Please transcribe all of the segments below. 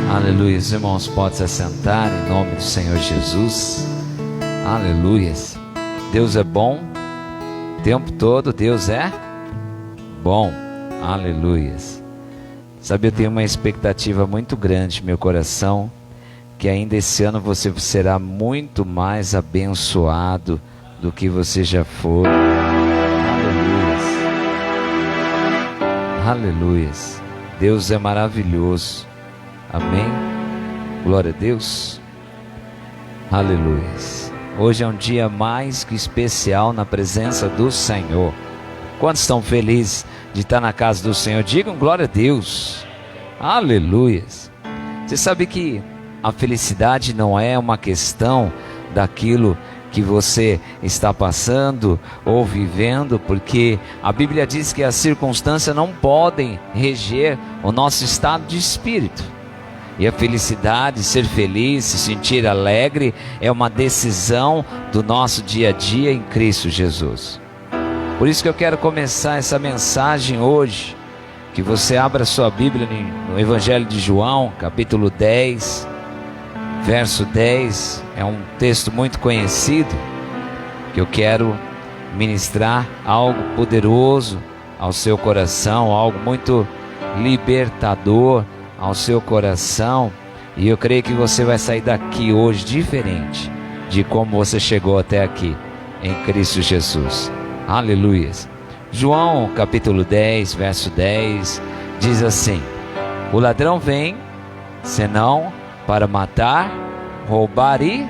Aleluia. Os irmãos podem se assentar em nome do Senhor Jesus. Aleluia. Deus é bom o tempo todo. Deus é bom. Aleluia. Sabe, eu tenho uma expectativa muito grande no meu coração, que ainda esse ano você será muito mais abençoado do que você já foi. Aleluia. Aleluia. Deus é maravilhoso. Amém. Glória a Deus. Aleluia. Hoje é um dia mais que especial na presença do Senhor. Quantos estão felizes de estar na casa do Senhor? Digam glória a Deus. Aleluia. Você sabe que a felicidade não é uma questão daquilo que você está passando ou vivendo, porque a Bíblia diz que as circunstâncias não podem reger o nosso estado de espírito. E a felicidade, ser feliz, se sentir alegre, é uma decisão do nosso dia a dia em Cristo Jesus. Por isso que eu quero começar essa mensagem hoje, que você abra sua Bíblia no Evangelho de João, capítulo 10, verso 10, é um texto muito conhecido, que eu quero ministrar algo poderoso ao seu coração, algo muito libertador ao seu coração, e eu creio que você vai sair daqui hoje diferente de como você chegou até aqui, em Cristo Jesus. Aleluia. João capítulo 10, verso 10, diz assim: o ladrão vem, senão para matar, roubar e...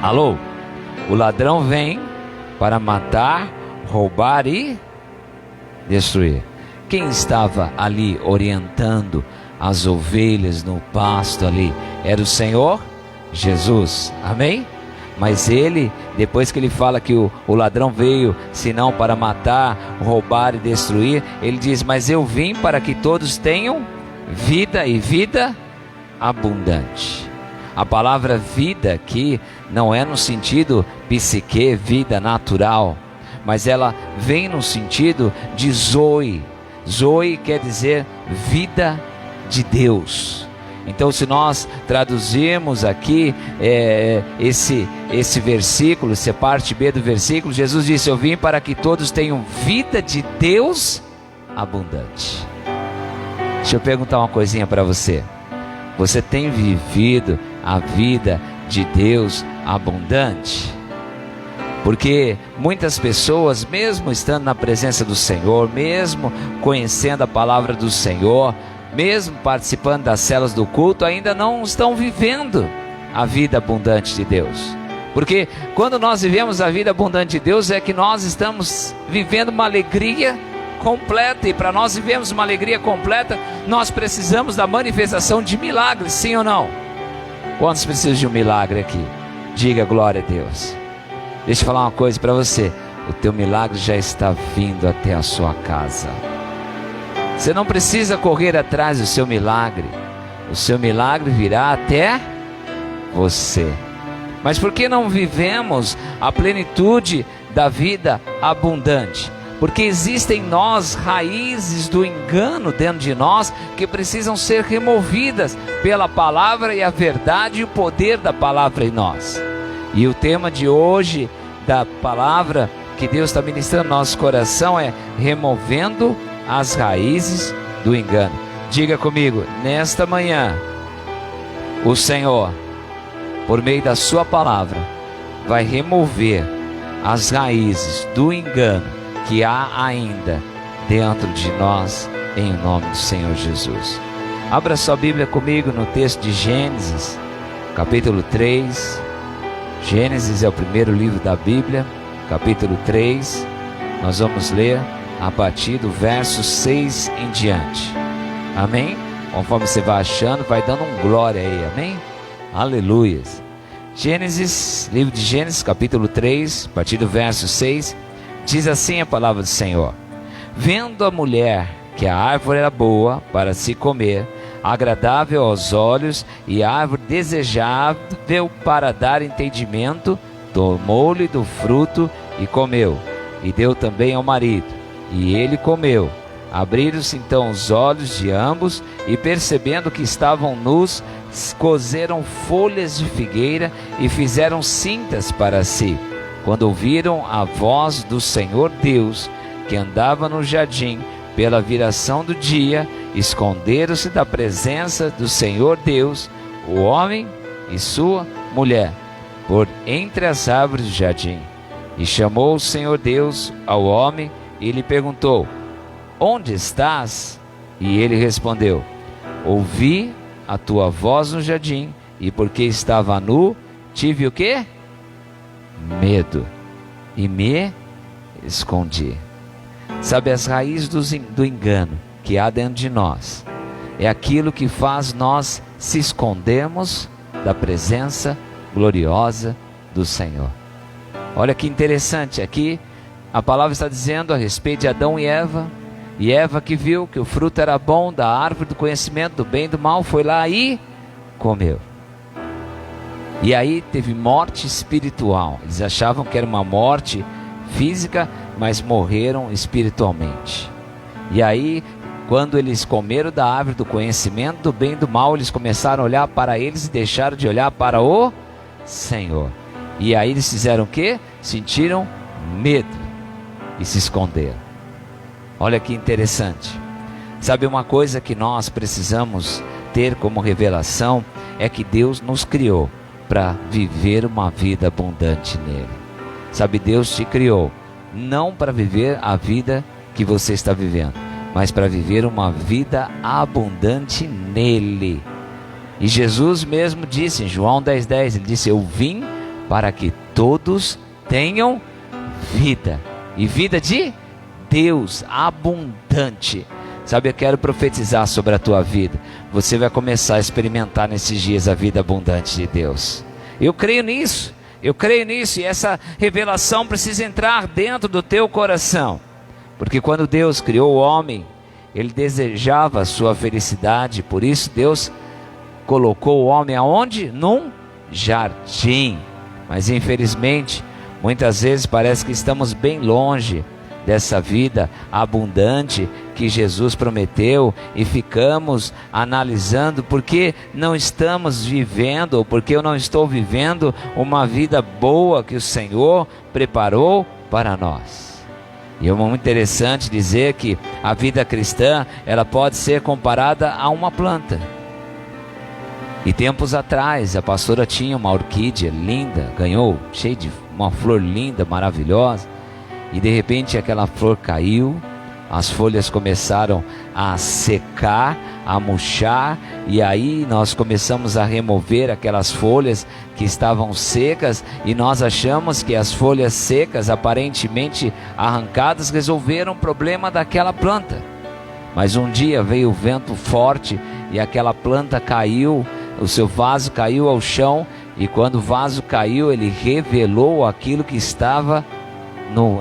Alô? O ladrão vem para matar, roubar e destruir. Quem estava ali orientando as ovelhas no pasto ali? Era o Senhor Jesus, amém? Mas ele, depois que ele fala que o ladrão veio, senão para matar, roubar e destruir, ele diz: mas eu vim para que todos tenham vida e vida abundante. A palavra vida aqui não é no sentido psique, vida natural, mas ela vem no sentido de zoe. Zoe quer dizer vida de Deus. Então, se nós traduzirmos aqui esse versículo, essa parte B do versículo, Jesus disse: eu vim para que todos tenham vida de Deus abundante. Deixa eu perguntar uma coisinha para você. Você tem vivido a vida de Deus abundante? Porque muitas pessoas, mesmo estando na presença do Senhor, mesmo conhecendo a palavra do Senhor, mesmo participando das células do culto, ainda não estão vivendo a vida abundante de Deus. Porque quando nós vivemos a vida abundante de Deus, é que nós estamos vivendo uma alegria completa. E para nós vivermos uma alegria completa, nós precisamos da manifestação de milagres, sim ou não? Quantos precisam de um milagre aqui? Diga glória a Deus. Deixa eu falar uma coisa para você: o teu milagre já está vindo até a sua casa. Você não precisa correr atrás do seu milagre. O seu milagre virá até você. Mas por que não vivemos a plenitude da vida abundante? Porque existem em nós raízes do engano dentro de nós, que precisam ser removidas pela palavra e a verdade e o poder da palavra em nós. E o tema de hoje da palavra que Deus está ministrando no nosso coração é removendo as raízes do engano. Diga comigo: nesta manhã, o Senhor, por meio da sua palavra, vai remover as raízes do engano que há ainda dentro de nós, em nome do Senhor Jesus. Abra sua Bíblia comigo no texto de Gênesis, capítulo 3. Gênesis é o primeiro livro da Bíblia, capítulo 3. Nós vamos ler a partir do verso 6 em diante. Amém? Conforme você vai achando, vai dando um glória aí, amém? Aleluia. Gênesis, livro de Gênesis, capítulo 3, a partir do verso 6, diz assim a palavra do Senhor: vendo a mulher que a árvore era boa para se comer, agradável aos olhos, e árvore desejável para dar entendimento, tomou-lhe do fruto e comeu, e deu também ao marido, e ele comeu, Abriram-se então os olhos de ambos e, percebendo que estavam nus, coseram folhas de figueira e fizeram cintas para si. Quando ouviram a voz do Senhor Deus, que andava no jardim pela viração do dia, esconderam-se da presença do Senhor Deus, o homem e sua mulher, por entre as árvores do jardim. E chamou o Senhor Deus ao homem e lhe perguntou: onde estás? E ele respondeu: ouvi a tua voz no jardim, e porque estava nu, tive o quê? Medo, e me escondi. Sabe, as raízes do engano que há dentro de nós, é aquilo que faz nós se escondermos da presença gloriosa do Senhor. Olha que interessante, aqui a palavra está dizendo a respeito de Adão e Eva que viu que o fruto era bom da árvore do conhecimento do bem e do mal, foi lá e comeu. E aí teve morte espiritual. Eles achavam que era uma morte física, mas morreram espiritualmente. E aí, quando eles comeram da árvore do conhecimento do bem e do mal, eles começaram a olhar para eles e deixaram de olhar para o Senhor. E aí eles fizeram o quê? Sentiram medo e se esconderam. Olha que interessante. Sabe, uma coisa que nós precisamos ter como revelação é que Deus nos criou para viver uma vida abundante nele. Sabe, Deus te criou não para viver a vida que você está vivendo, mas para viver uma vida abundante nele. E Jesus mesmo disse em João 10:10, ele disse: eu vim para que todos tenham vida, e vida de Deus abundante. Sabe, eu quero profetizar sobre a tua vida. Você vai começar a experimentar nesses dias a vida abundante de Deus. Eu creio nisso, e essa revelação precisa entrar dentro do teu coração. Porque quando Deus criou o homem, Ele desejava a sua felicidade. Por isso Deus colocou o homem aonde? Num jardim. Mas infelizmente, muitas vezes parece que estamos bem longe dessa vida abundante que Jesus prometeu, e ficamos analisando porque não estamos vivendo, ou porque eu não estou vivendo uma vida boa que o Senhor preparou para nós. E é muito interessante dizer que a vida cristã, ela pode ser comparada a uma planta. E tempos atrás a pastora tinha uma orquídea linda, ganhou, cheia de uma flor linda, maravilhosa. E de repente aquela flor caiu, as folhas começaram a secar, a murchar, e aí nós começamos a remover aquelas folhas que estavam secas, e nós achamos que as folhas secas, aparentemente arrancadas, resolveram o problema daquela planta. Mas um dia veio o vento forte e aquela planta caiu, o seu vaso caiu ao chão, e quando o vaso caiu, ele revelou aquilo que estava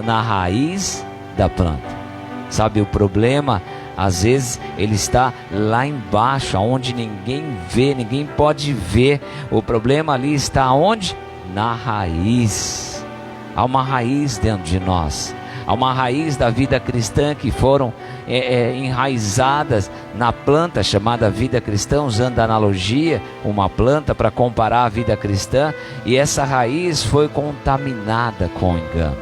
na raiz da planta. Sabe, o problema às vezes ele está lá embaixo, onde ninguém vê, ninguém pode ver. O problema ali está onde? Na raiz. Há uma raiz dentro de nós, há uma raiz da vida cristã que foram enraizadas na planta chamada vida cristã, usando a analogia, uma planta para comparar a vida cristã, e essa raiz foi contaminada com o engano.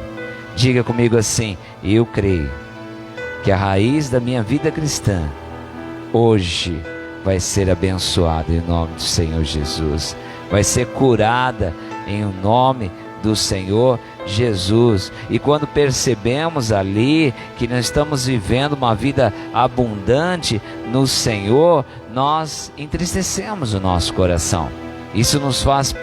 Diga comigo assim: eu creio que a raiz da minha vida cristã hoje vai ser abençoada em nome do Senhor Jesus, vai ser curada em nome do Senhor Jesus. E quando percebemos ali que nós estamos vivendo uma vida abundante no Senhor, nós entristecemos o nosso coração. Isso nos faz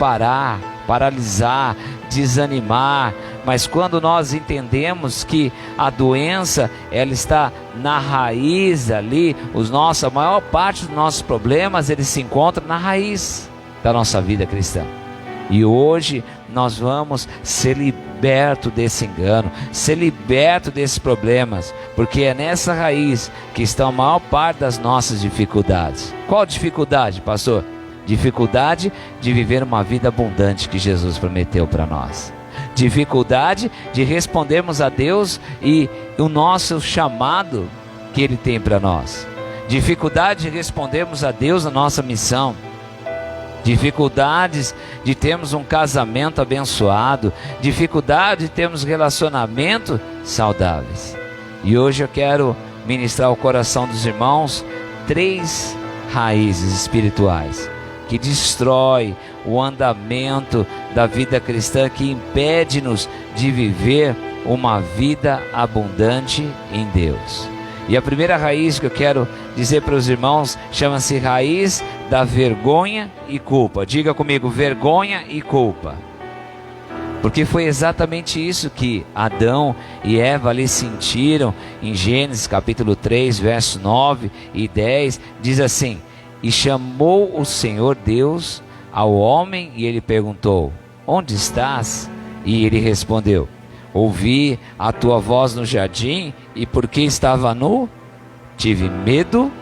paralisar, desanimar. Mas quando nós entendemos que a doença, ela está na raiz ali, a maior parte dos nossos problemas, eles se encontram na raiz da nossa vida cristã. E hoje nós vamos ser libertos desse engano, ser libertos desses problemas, porque é nessa raiz que está a maior parte das nossas dificuldades. Qual dificuldade, pastor? Dificuldade de viver uma vida abundante que Jesus prometeu para nós. Dificuldade de respondermos a Deus e o nosso chamado que Ele tem para nós. Dificuldade de respondermos a Deus na nossa missão. Dificuldades de termos um casamento abençoado. Dificuldade de termos relacionamentos saudáveis. E hoje eu quero ministrar ao coração dos irmãos 3 raízes espirituais que destrói o andamento da vida cristã, que impede-nos de viver uma vida abundante em Deus. E a primeira raiz que eu quero dizer para os irmãos chama-se raiz da vergonha e culpa. Diga comigo, vergonha e culpa. Porque foi exatamente isso que Adão e Eva ali sentiram em Gênesis capítulo 3, verso 9 e 10. Diz assim: e chamou o Senhor Deus ao homem e ele perguntou: onde estás? E ele respondeu: ouvi a tua voz no jardim e porque estava nu, tive medo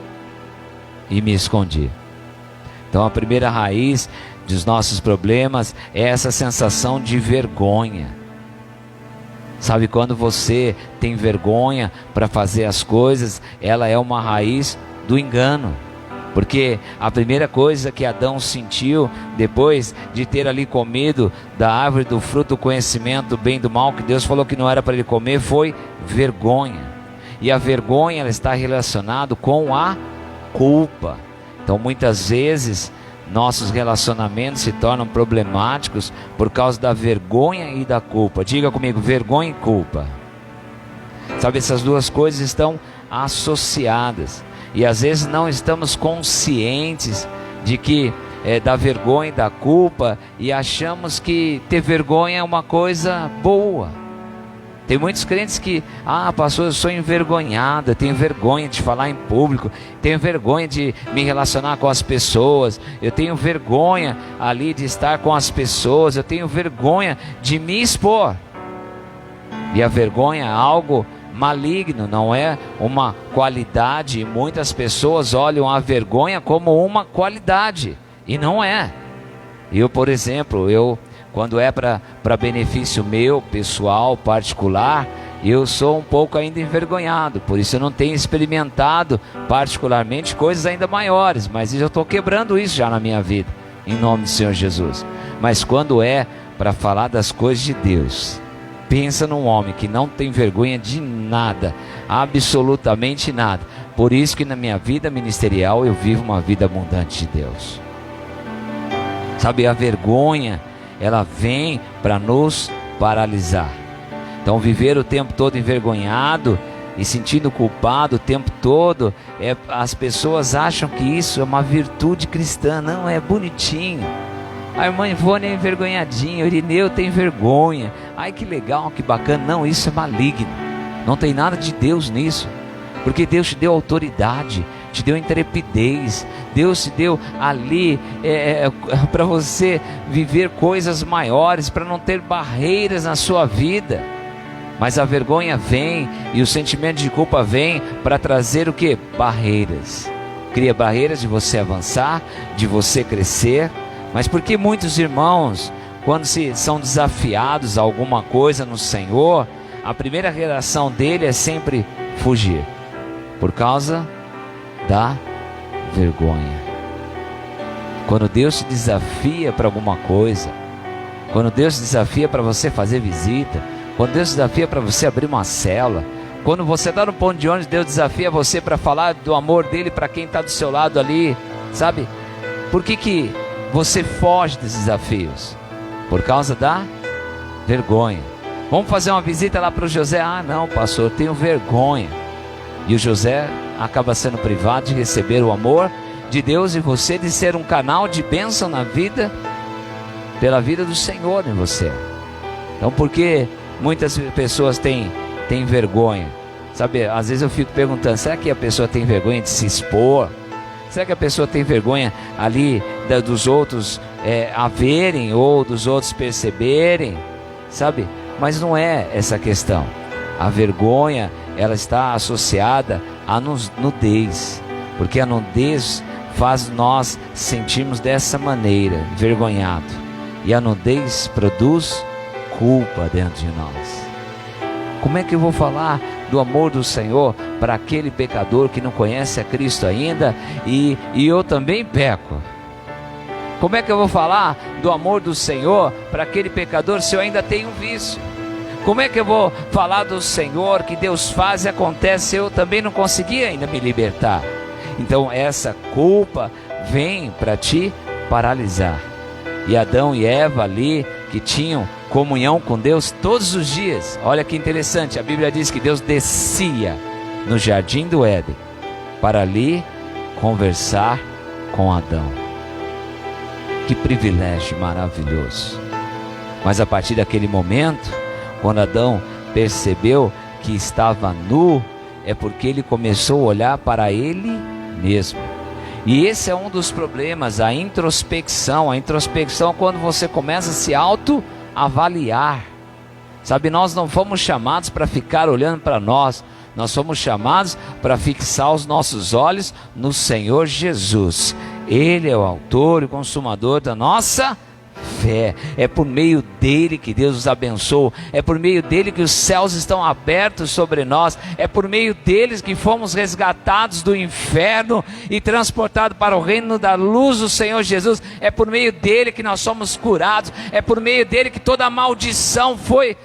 e me escondi. Então a primeira raiz dos nossos problemas é essa sensação de vergonha. Sabe, quando você tem vergonha para fazer as coisas, ela é uma raiz do engano. Porque a primeira coisa que Adão sentiu depois de ter ali comido da árvore do fruto do conhecimento do bem e do mal, que Deus falou que não era para ele comer, foi vergonha. E a vergonha, ela está relacionada com a culpa. Então muitas vezes nossos relacionamentos se tornam problemáticos por causa da vergonha e da culpa. Diga comigo, vergonha e culpa. Sabe, essas duas coisas estão associadas. E às vezes não estamos conscientes de que da vergonha e da culpa, e achamos que ter vergonha é uma coisa boa. Tem muitos crentes que, pastor, eu sou envergonhado, eu tenho vergonha de falar em público, tenho vergonha de me relacionar com as pessoas, eu tenho vergonha ali de estar com as pessoas, eu tenho vergonha de me expor. E a vergonha é algo maligno, não é uma qualidade, e muitas pessoas olham a vergonha como uma qualidade, e não é. Eu, por exemplo, quando é para benefício meu, pessoal, particular, eu sou um pouco ainda envergonhado, por isso eu não tenho experimentado particularmente coisas ainda maiores, mas eu estou quebrando isso já na minha vida, em nome do Senhor Jesus. Mas quando é para falar das coisas de Deus, pensa num homem que não tem vergonha de nada, absolutamente nada. Por isso que na minha vida ministerial eu vivo uma vida abundante de Deus. Sabe, a vergonha, ela vem para nos paralisar. Então viver o tempo todo envergonhado e sentindo culpado o tempo todo, as pessoas acham que isso é uma virtude cristã. Não, é bonitinho. A irmã Ivone é envergonhadinha, o Irineu tem vergonha. Ai, que legal, que bacana. Não, isso é maligno. Não tem nada de Deus nisso. Porque Deus te deu autoridade, te deu intrepidez. Deus te deu ali para você viver coisas maiores, para não ter barreiras na sua vida. Mas a vergonha vem e o sentimento de culpa vem para trazer o que? Barreiras. Cria barreiras de você avançar, de você crescer. Mas por que muitos irmãos, quando são desafiados a alguma coisa no Senhor, a primeira reação dele é sempre fugir? Por causa da vergonha. Quando Deus te desafia para alguma coisa, quando Deus te desafia para você fazer visita, quando Deus te desafia para você abrir uma célula, quando você está no ponto de ônibus, Deus desafia você para falar do amor dele para quem está do seu lado ali, sabe? Por que você foge desses desafios? Por causa da vergonha. Vamos fazer uma visita lá para o José. Não, pastor, eu tenho vergonha. E o José acaba sendo privado de receber o amor de Deus em você, de ser um canal de bênção na vida, pela vida do Senhor em você. Então, por que muitas pessoas têm vergonha? Sabe, às vezes eu fico perguntando, será que a pessoa tem vergonha de se expor? Será que a pessoa tem vergonha ali dos outros a verem ou dos outros perceberem? Sabe, mas não é essa a questão. A vergonha, ela está associada à nudez, porque a nudez faz nós sentirmos dessa maneira, envergonhado, e a nudez produz culpa dentro de nós. Como é que eu vou falar do amor do Senhor para aquele pecador que não conhece a Cristo ainda, e eu também peco? Como é que eu vou falar do amor do Senhor para aquele pecador se eu ainda tenho vício? Como é que eu vou falar do Senhor, que Deus faz e acontece, se eu também não consegui ainda me libertar? Então essa culpa vem para te paralisar. E Adão e Eva ali, que tinham comunhão com Deus todos os dias. Olha que interessante, a Bíblia diz que Deus descia no jardim do Éden para ali conversar com Adão. Que privilégio maravilhoso. Mas a partir daquele momento, quando Adão percebeu que estava nu, é porque ele começou a olhar para ele mesmo. E esse é um dos problemas, a introspecção. A introspecção é quando você começa a se autoavaliar. Sabe, nós não fomos chamados para ficar olhando para nós. Nós fomos chamados para fixar os nossos olhos no Senhor Jesus. Ele é o autor e consumador da nossa fé. É por meio dele que Deus nos abençoou. É por meio dele que os céus estão abertos sobre nós. É por meio deles que fomos resgatados do inferno e transportados para o reino da luz do Senhor Jesus. É por meio dele que nós somos curados. É por meio dele que toda a maldição foi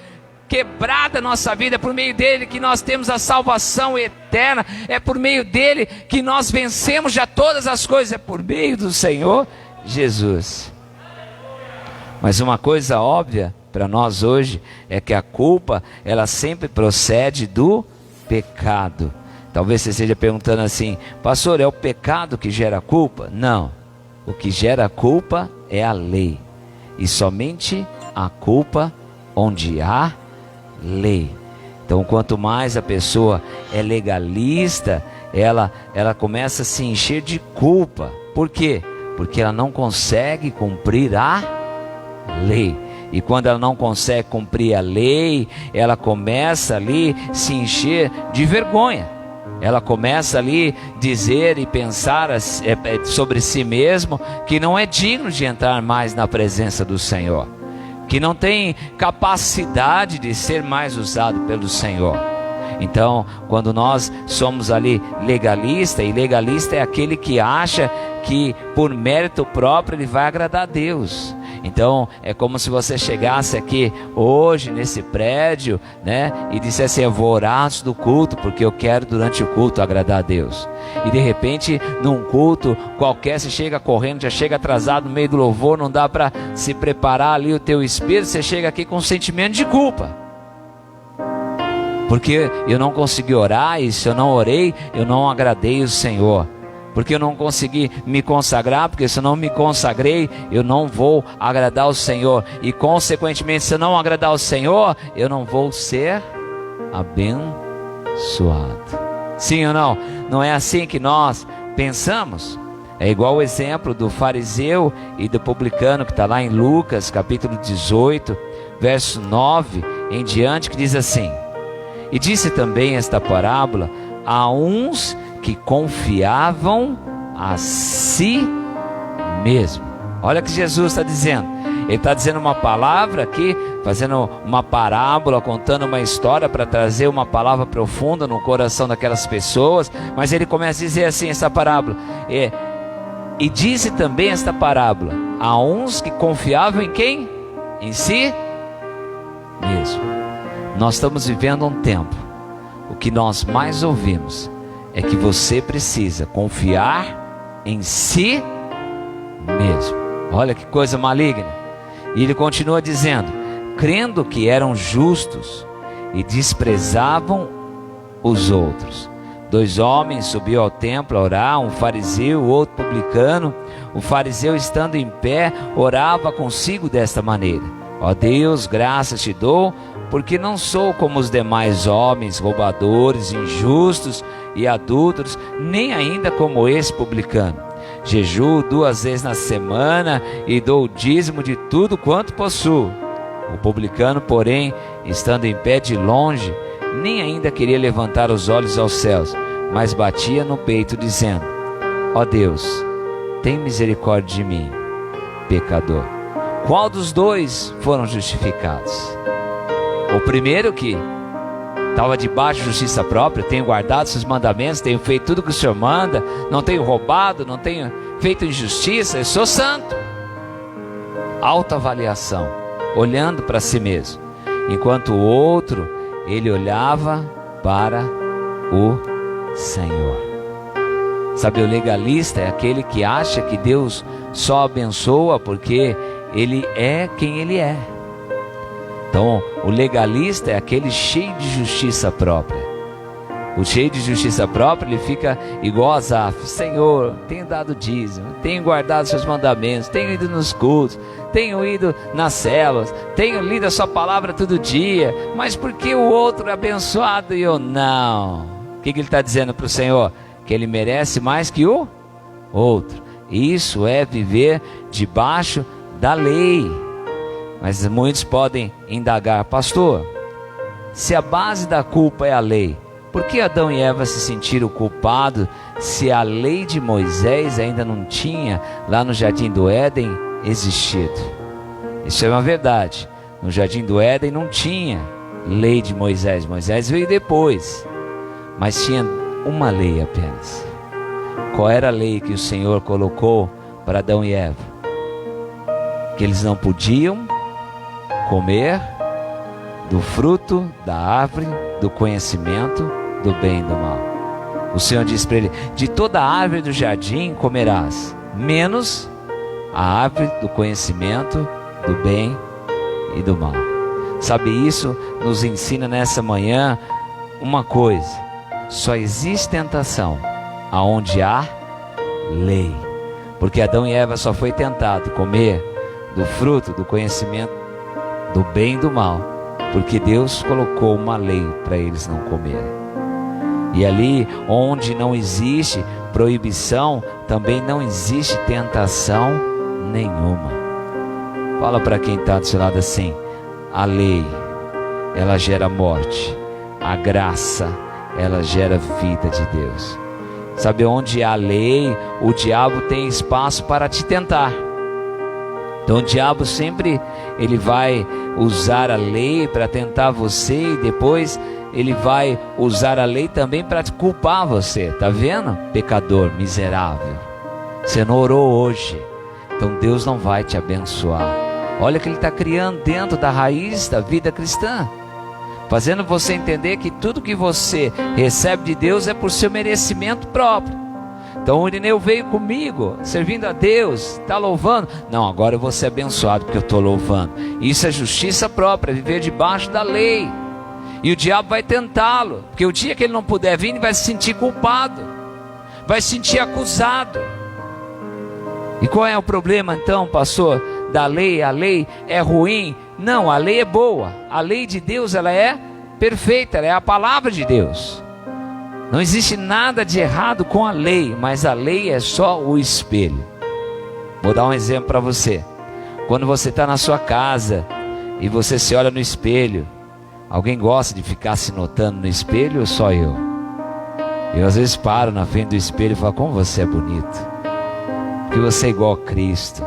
quebrada na nossa vida. É por meio dele que nós temos a salvação eterna. É por meio dele que nós vencemos já todas as coisas. É por meio do Senhor Jesus. Mas uma coisa óbvia para nós hoje é que a culpa, ela sempre procede do pecado. Talvez você esteja perguntando assim: pastor, é o pecado que gera culpa? Não, o que gera culpa é a lei. E somente a culpa onde há lei. Então quanto mais a pessoa é legalista, ela começa a se encher de culpa. Por quê? Porque ela não consegue cumprir a lei. E quando ela não consegue cumprir a lei, ela começa ali se encher de vergonha. Ela começa ali dizer e pensar sobre si mesmo que não é digno de entrar mais na presença do Senhor, que não tem capacidade de ser mais usado pelo Senhor. Então, quando nós somos ali legalista, e legalista é aquele que acha que por mérito próprio ele vai agradar a Deus. Então é como se você chegasse aqui hoje nesse prédio, né, e dissesse: eu vou orar antes do culto, porque eu quero durante o culto agradar a Deus. E de repente num culto qualquer você chega correndo, já chega atrasado no meio do louvor, não dá para se preparar ali o teu espírito, você chega aqui com um sentimento de culpa, porque eu não consegui orar, e se eu não orei, eu não agradei o Senhor. Porque eu não consegui me consagrar, porque se eu não me consagrei, eu não vou agradar o Senhor. E consequentemente, se eu não agradar o Senhor, eu não vou ser abençoado. Sim ou não? Não é assim que nós pensamos? É igual o exemplo do fariseu e do publicano que está lá em Lucas, capítulo 18, verso 9 em diante, que diz assim: e disse também esta parábola a uns que confiavam a si mesmo. Olha o que Jesus está dizendo. Ele está dizendo uma palavra aqui, fazendo uma parábola, contando uma história para trazer uma palavra profunda no coração daquelas pessoas. Mas ele começa a dizer assim, essa parábola: e disse também esta parábola a uns que confiavam em quem? Em si mesmo. Nós estamos vivendo um tempo, o que nós mais ouvimos é que você precisa confiar em si mesmo. Olha que coisa maligna. E ele continua dizendo: crendo que eram justos e desprezavam os outros. 2 homens subiu ao templo a orar, um fariseu, o outro publicano. O fariseu, estando em pé, orava consigo desta maneira: ó Deus, graças te dou, porque não sou como os demais homens, roubadores, injustos e adúlteros, nem ainda como esse publicano. Jejuo 2 vezes na semana e dou o dízimo de tudo quanto possuo. O publicano, porém, estando em pé de longe, nem ainda queria levantar os olhos aos céus, mas batia no peito, dizendo: ó Deus, tem misericórdia de mim, pecador. Qual dos dois foram justificados? O primeiro que Estava debaixo de justiça própria. Tenho guardado seus mandamentos, tenho feito tudo que o Senhor manda, não tenho roubado, não tenho feito injustiça, eu sou santo. Autoavaliação, olhando para si mesmo, enquanto o outro, ele olhava para o Senhor. Sabe, o legalista é aquele que acha que Deus só abençoa porque ele é quem ele é. Então, o legalista é aquele cheio de justiça própria. O cheio de justiça própria, ele fica igual a Asaf: Senhor, tenho dado dízimo, tenho guardado seus mandamentos, tenho ido nos cultos, tenho ido nas células, tenho lido a sua palavra todo dia, mas por que o outro é abençoado e eu não? O que ele está dizendo para o Senhor? Que ele merece mais que o outro. Isso é viver debaixo da lei. Mas muitos podem indagar: pastor, se a base da culpa é a lei, por que Adão e Eva se sentiram culpados se a lei de Moisés ainda não tinha lá no Jardim do Éden existido? Isso é uma verdade. No Jardim do Éden não tinha lei de Moisés. Moisés veio depois, mas tinha uma lei apenas. Qual era a lei que o Senhor colocou para Adão e Eva? Que eles não podiam comer do fruto da árvore do conhecimento do bem e do mal. O Senhor disse para ele: de toda a árvore do jardim comerás, menos a árvore do conhecimento do bem e do mal. Sabe, isso nos ensina nessa manhã uma coisa: só existe tentação aonde há lei. Porque Adão e Eva só foi tentado comer do fruto do conhecimento do bem e do mal, porque Deus colocou uma lei para eles não comerem. E ali onde não existe proibição, também não existe tentação nenhuma. Fala para quem está do seu lado assim: a lei, ela gera morte. A graça, ela gera vida de Deus. Sabe, onde há lei, o diabo tem espaço para te tentar. Então o diabo sempre, ele vai usar a lei para tentar você, e depois ele vai usar a lei também para culpar você. Tá vendo? Pecador, miserável, você não orou hoje, então Deus não vai te abençoar. Olha o que ele está criando dentro da raiz da vida cristã, fazendo você entender que tudo que você recebe de Deus é por seu merecimento próprio. Então o Irineu veio comigo, servindo a Deus, está louvando. Não, agora eu vou ser abençoado porque eu estou louvando. Isso é justiça própria, viver debaixo da lei. E o diabo vai tentá-lo, porque o dia que ele não puder vir, ele vai se sentir culpado, vai se sentir acusado. E qual é o problema então, pastor, da lei? A lei é ruim? Não, a lei é boa. A lei de Deus, ela é perfeita, ela é a palavra de Deus. Não existe nada de errado com a lei, mas a lei é só o espelho. Vou dar um exemplo para você. Quando você está na sua casa e você se olha no espelho, alguém gosta de ficar se notando no espelho ou só eu? Eu às vezes paro na frente do espelho e falo: como você é bonito, porque você é igual a Cristo,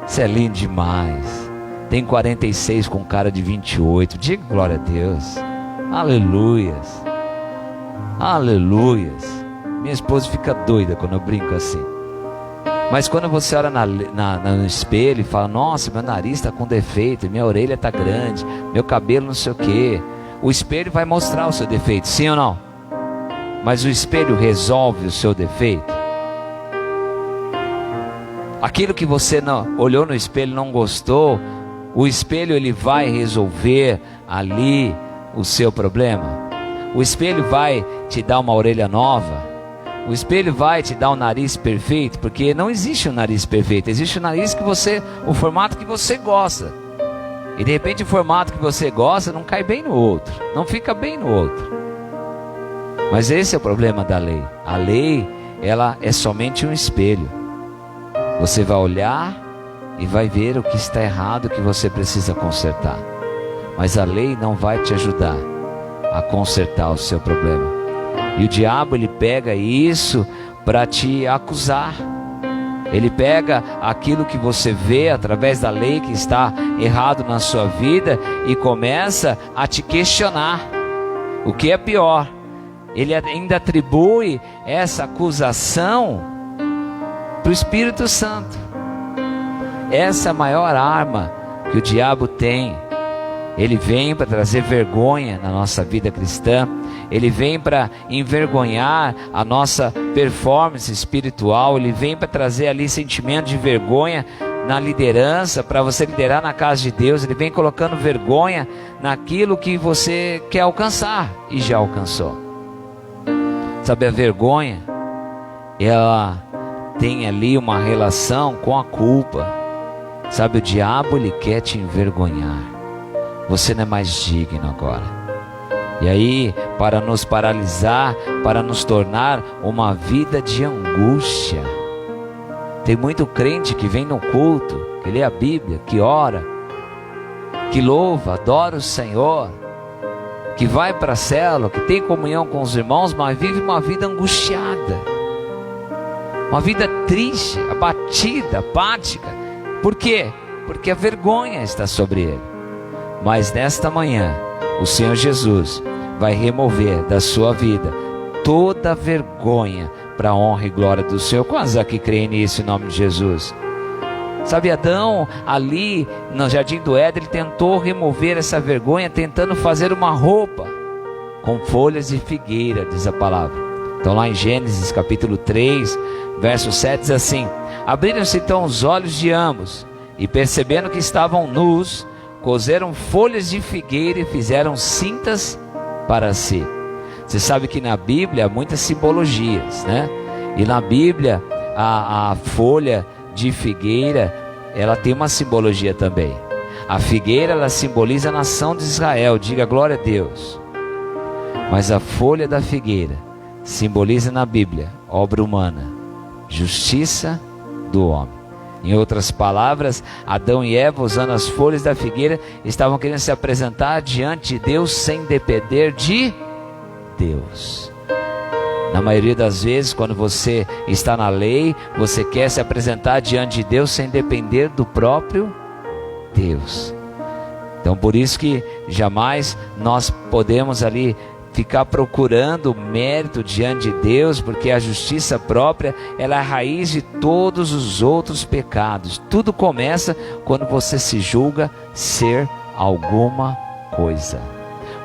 você é lindo demais. Tem 46 com cara de 28. Diga glória a Deus. Aleluias. Aleluias. Minha esposa fica doida quando eu brinco assim. Mas quando você olha no espelho e fala: nossa, meu nariz está com defeito, minha orelha está grande, meu cabelo não sei o que, o espelho vai mostrar o seu defeito, sim ou não? Mas o espelho resolve o seu defeito? Aquilo que você não olhou no espelho e não gostou, o espelho ele vai resolver ali o seu problema? O espelho vai te dar uma orelha nova? O espelho vai te dar um nariz perfeito? Porque não existe um nariz perfeito, existe o nariz que você, o formato que você gosta. E de repente o formato que você gosta não cai bem no outro, não fica bem no outro. Mas esse é o problema da lei. A lei, ela é somente um espelho. Você vai olhar e vai ver o que está errado, o que você precisa consertar. Mas a lei não vai te ajudar a consertar o seu problema. E o diabo, ele pega isso para te acusar. Ele pega aquilo que você vê através da lei que está errado na sua vida e começa a te questionar. O que é pior, ele ainda atribui essa acusação para o Espírito Santo. Essa é a maior arma que o diabo tem. Ele vem para trazer vergonha na nossa vida cristã. Ele vem para envergonhar a nossa performance espiritual. Ele vem para trazer ali sentimento de vergonha na liderança, para você liderar na casa de Deus. Ele vem colocando vergonha naquilo que você quer alcançar e já alcançou. Sabe, a vergonha, ela tem ali uma relação com a culpa. Sabe, o diabo, ele quer te envergonhar. Você não é mais digno agora. E aí, para nos paralisar, para nos tornar uma vida de angústia. Tem muito crente que vem no culto, que lê a Bíblia, que ora, que louva, adora o Senhor, que vai para a célula, que tem comunhão com os irmãos, mas vive uma vida angustiada, uma vida triste, abatida, apática. Por quê? Porque a vergonha está sobre ele. Mas nesta manhã, o Senhor Jesus vai remover da sua vida toda a vergonha, para a honra e glória do Senhor. Quantos aqui creem nisso em nome de Jesus? Sabe, Adão ali no jardim do Éden, ele tentou remover essa vergonha, tentando fazer uma roupa com folhas de figueira, diz a palavra. Então lá em Gênesis capítulo 3, verso 7 diz assim: abriram-se então os olhos de ambos, e percebendo que estavam nus, coseram folhas de figueira e fizeram cintas para si. Você sabe que na Bíblia há muitas simbologias, né? E na Bíblia a folha de figueira, ela tem uma simbologia também. A figueira, ela simboliza a nação de Israel, diga glória a Deus. Mas a folha da figueira simboliza na Bíblia obra humana, justiça do homem. Em outras palavras, Adão e Eva, usando as folhas da figueira, estavam querendo se apresentar diante de Deus sem depender de Deus. Na maioria das vezes, quando você está na lei, você quer se apresentar diante de Deus sem depender do próprio Deus. Então por isso que jamais nós podemos ali ficar procurando mérito diante de Deus, porque a justiça própria, ela é a raiz de todos os outros pecados. Tudo começa quando você se julga ser alguma coisa,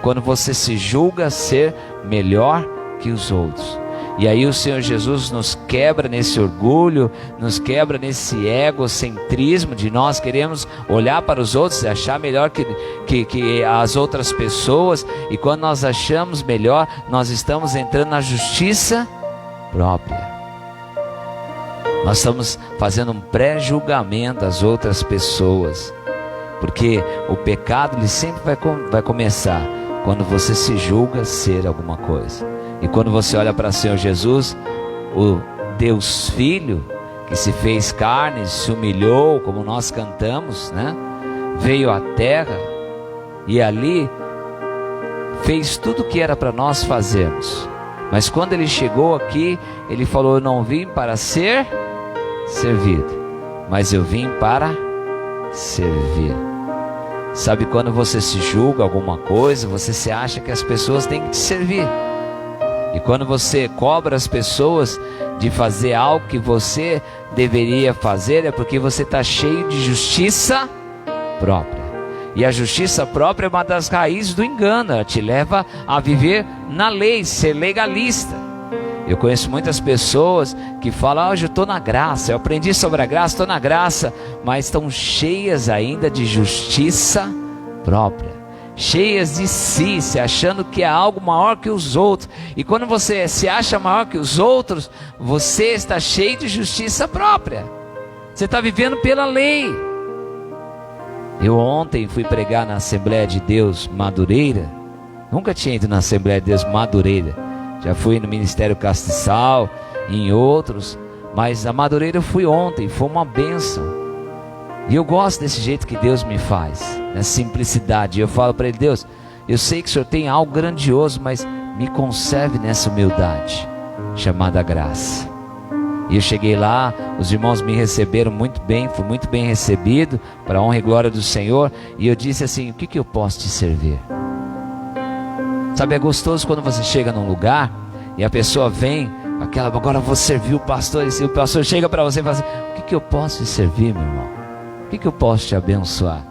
quando você se julga ser melhor que os outros. E aí o Senhor Jesus nos quebra nesse orgulho, nos quebra nesse egocentrismo de nós queremos olhar para os outros e achar melhor que as outras pessoas. E quando nós achamos melhor, nós estamos entrando na justiça própria. Nós estamos fazendo um pré-julgamento das outras pessoas, porque o pecado ele sempre vai começar quando você se julga ser alguma coisa. E quando você olha para o Senhor Jesus, o Deus Filho, que se fez carne, se humilhou, como nós cantamos, né? Veio à terra e ali fez tudo o que era para nós fazermos. Mas quando ele chegou aqui, ele falou: eu não vim para ser servido, mas eu vim para servir. Sabe, quando você se julga alguma coisa, você se acha que as pessoas têm que te servir. E quando você cobra as pessoas de fazer algo que você deveria fazer, é porque você está cheio de justiça própria. E a justiça própria é uma das raízes do engano. Ela te leva a viver na lei, ser legalista. Eu conheço muitas pessoas que falam: hoje eu estou na graça, eu aprendi sobre a graça, estou na graça, mas estão cheias ainda de justiça própria, cheias de si, se achando que é algo maior que os outros. E quando você se acha maior que os outros, você está cheio de justiça própria. Você está vivendo pela lei. Eu ontem fui pregar na Assembleia de Deus Madureira. Nunca tinha ido na Assembleia de Deus Madureira. Já fui no Ministério Castiçal, em outros, mas a Madureira eu fui ontem, foi uma bênção. E eu gosto desse jeito que Deus me faz, nessa simplicidade. Eu falo para Ele: Deus, eu sei que o Senhor tem algo grandioso, mas me conserve nessa humildade, chamada graça. E eu cheguei lá, os irmãos me receberam muito bem, fui muito bem recebido, para a honra e glória do Senhor. E eu disse assim: o que eu posso te servir? Sabe, é gostoso quando você chega num lugar e a pessoa vem, agora eu vou servir o pastor, e o pastor chega para você e fala assim: o que eu posso te servir, meu irmão? O que eu posso te abençoar?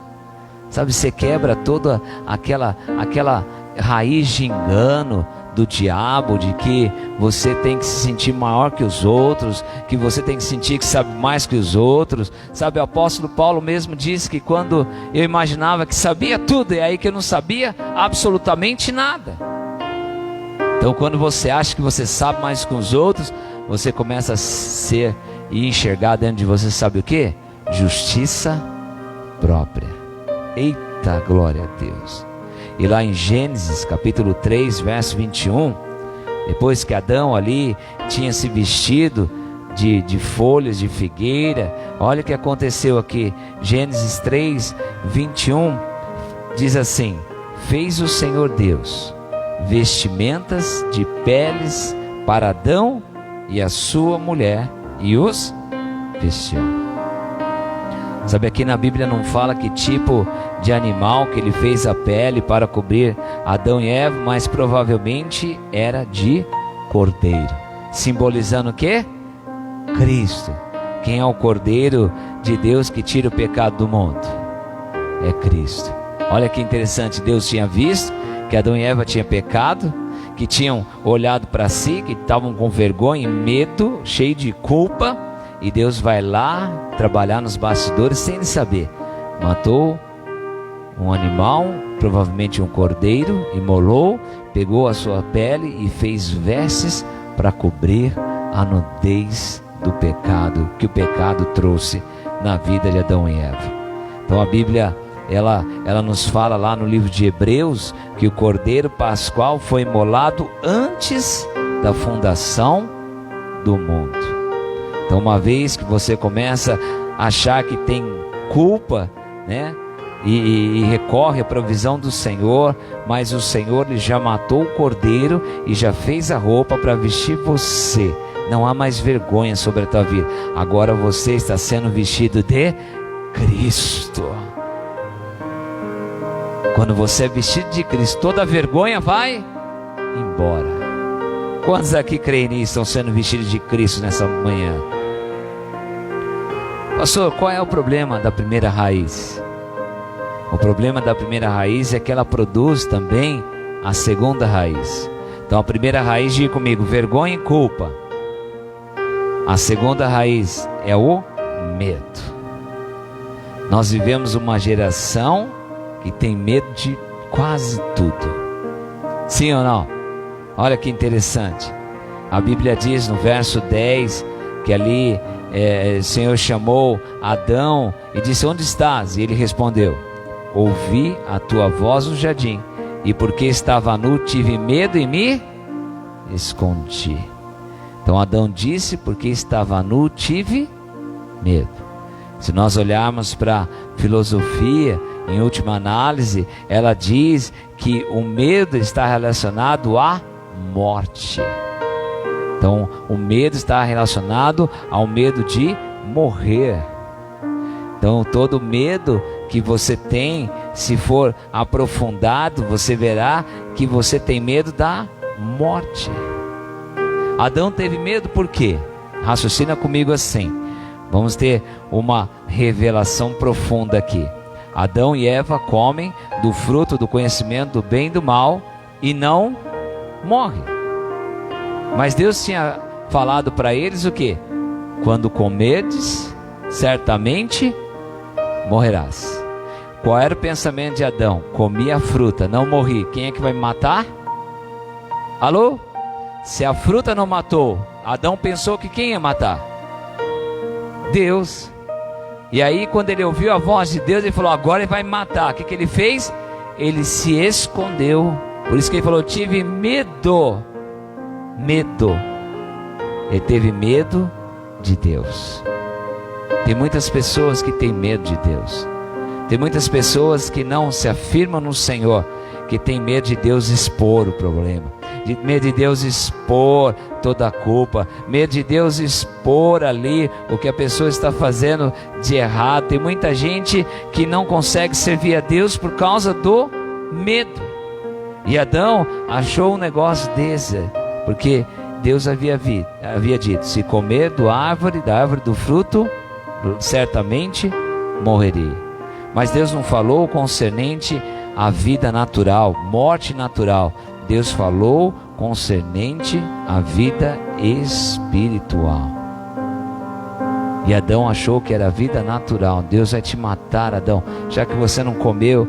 Sabe, você quebra toda aquela raiz de engano do diabo, de que você tem que se sentir maior que os outros, que você tem que sentir que sabe mais que os outros. Sabe, o apóstolo Paulo mesmo disse que quando eu imaginava que sabia tudo, é aí que eu não sabia absolutamente nada. Então, quando você acha que você sabe mais que os outros, você começa a ser e enxergar dentro de você, sabe o que? Justiça própria. Eita, glória a Deus. E lá em Gênesis capítulo 3, verso 21, depois que Adão ali tinha se vestido de folhas de figueira, olha o que aconteceu aqui. Gênesis 3, 21 diz assim: fez o Senhor Deus vestimentas de peles para Adão e a sua mulher, e os vestiu. Sabe, aqui na Bíblia não fala que tipo de animal que ele fez a pele para cobrir Adão e Eva, mas provavelmente era de cordeiro, simbolizando o quê? Cristo. Quem é o cordeiro de Deus que tira o pecado do mundo? É Cristo. Olha que interessante, Deus tinha visto que Adão e Eva tinham pecado, que tinham olhado para si, que estavam com vergonha e medo, cheio de culpa, e Deus vai lá trabalhar nos bastidores sem ele saber. Matou um animal, provavelmente um cordeiro, imolou, pegou a sua pele e fez vestes para cobrir a nudez do pecado que o pecado trouxe na vida de Adão e Eva. Então a Bíblia ela nos fala lá no livro de Hebreus que o cordeiro pascual foi imolado antes da fundação do mundo. Então, uma vez que você começa a achar que tem culpa, né, e recorre à provisão do Senhor, mas o Senhor ele já matou o cordeiro e já fez a roupa para vestir você. Não há mais vergonha sobre a tua vida. Agora você está sendo vestido de Cristo. Quando você é vestido de Cristo, toda vergonha vai embora. Quantos aqui creem nisso, estão sendo vestidos de Cristo nessa manhã? Pastor, qual é o problema da primeira raiz? O problema da primeira raiz é que ela produz também a segunda raiz. Então a primeira raiz, diga comigo, vergonha e culpa. A segunda raiz é o medo. Nós vivemos uma geração que tem medo de quase tudo. Sim ou não? Olha que interessante. A Bíblia diz no verso 10 que ali o Senhor chamou Adão e disse: onde estás? E ele respondeu: ouvi a tua voz no jardim, e porque estava nu tive medo e me escondi. Então Adão disse: porque estava nu tive medo. Se nós olharmos para a filosofia, em última análise, ela diz que o medo está relacionado à morte. Então, o medo está relacionado ao medo de morrer. Então, todo medo que você tem, se for aprofundado, você verá que você tem medo da morte. Adão teve medo por quê? Raciocina comigo assim. Vamos ter uma revelação profunda aqui. Adão e Eva comem do fruto do conhecimento do bem e do mal e não morrem. Mas Deus tinha falado para eles o quê? Quando comerdes, certamente morrerás. Qual era o pensamento de Adão? Comi a fruta, não morri. Quem é que vai me matar? Alô? Se a fruta não matou, Adão pensou que quem ia matar? Deus. E aí quando ele ouviu a voz de Deus, ele falou: agora ele vai me matar. O que ele fez? Ele se escondeu. Por isso que ele falou: tive medo. Medo. Ele teve medo de Deus. Tem muitas pessoas que têm medo de Deus. Tem muitas pessoas que não se afirmam no Senhor, que tem medo de Deus expor o problema, medo de Deus expor toda a culpa, medo de Deus expor ali o que a pessoa está fazendo de errado. Tem muita gente que não consegue servir a Deus por causa do medo. E Adão achou um negócio desse, porque Deus havia dito: se comer da árvore do fruto, certamente morreria. Mas Deus não falou concernente à vida natural, morte natural. Deus falou concernente à vida espiritual. E Adão achou que era vida natural. Deus vai te matar, Adão, já que você não comeu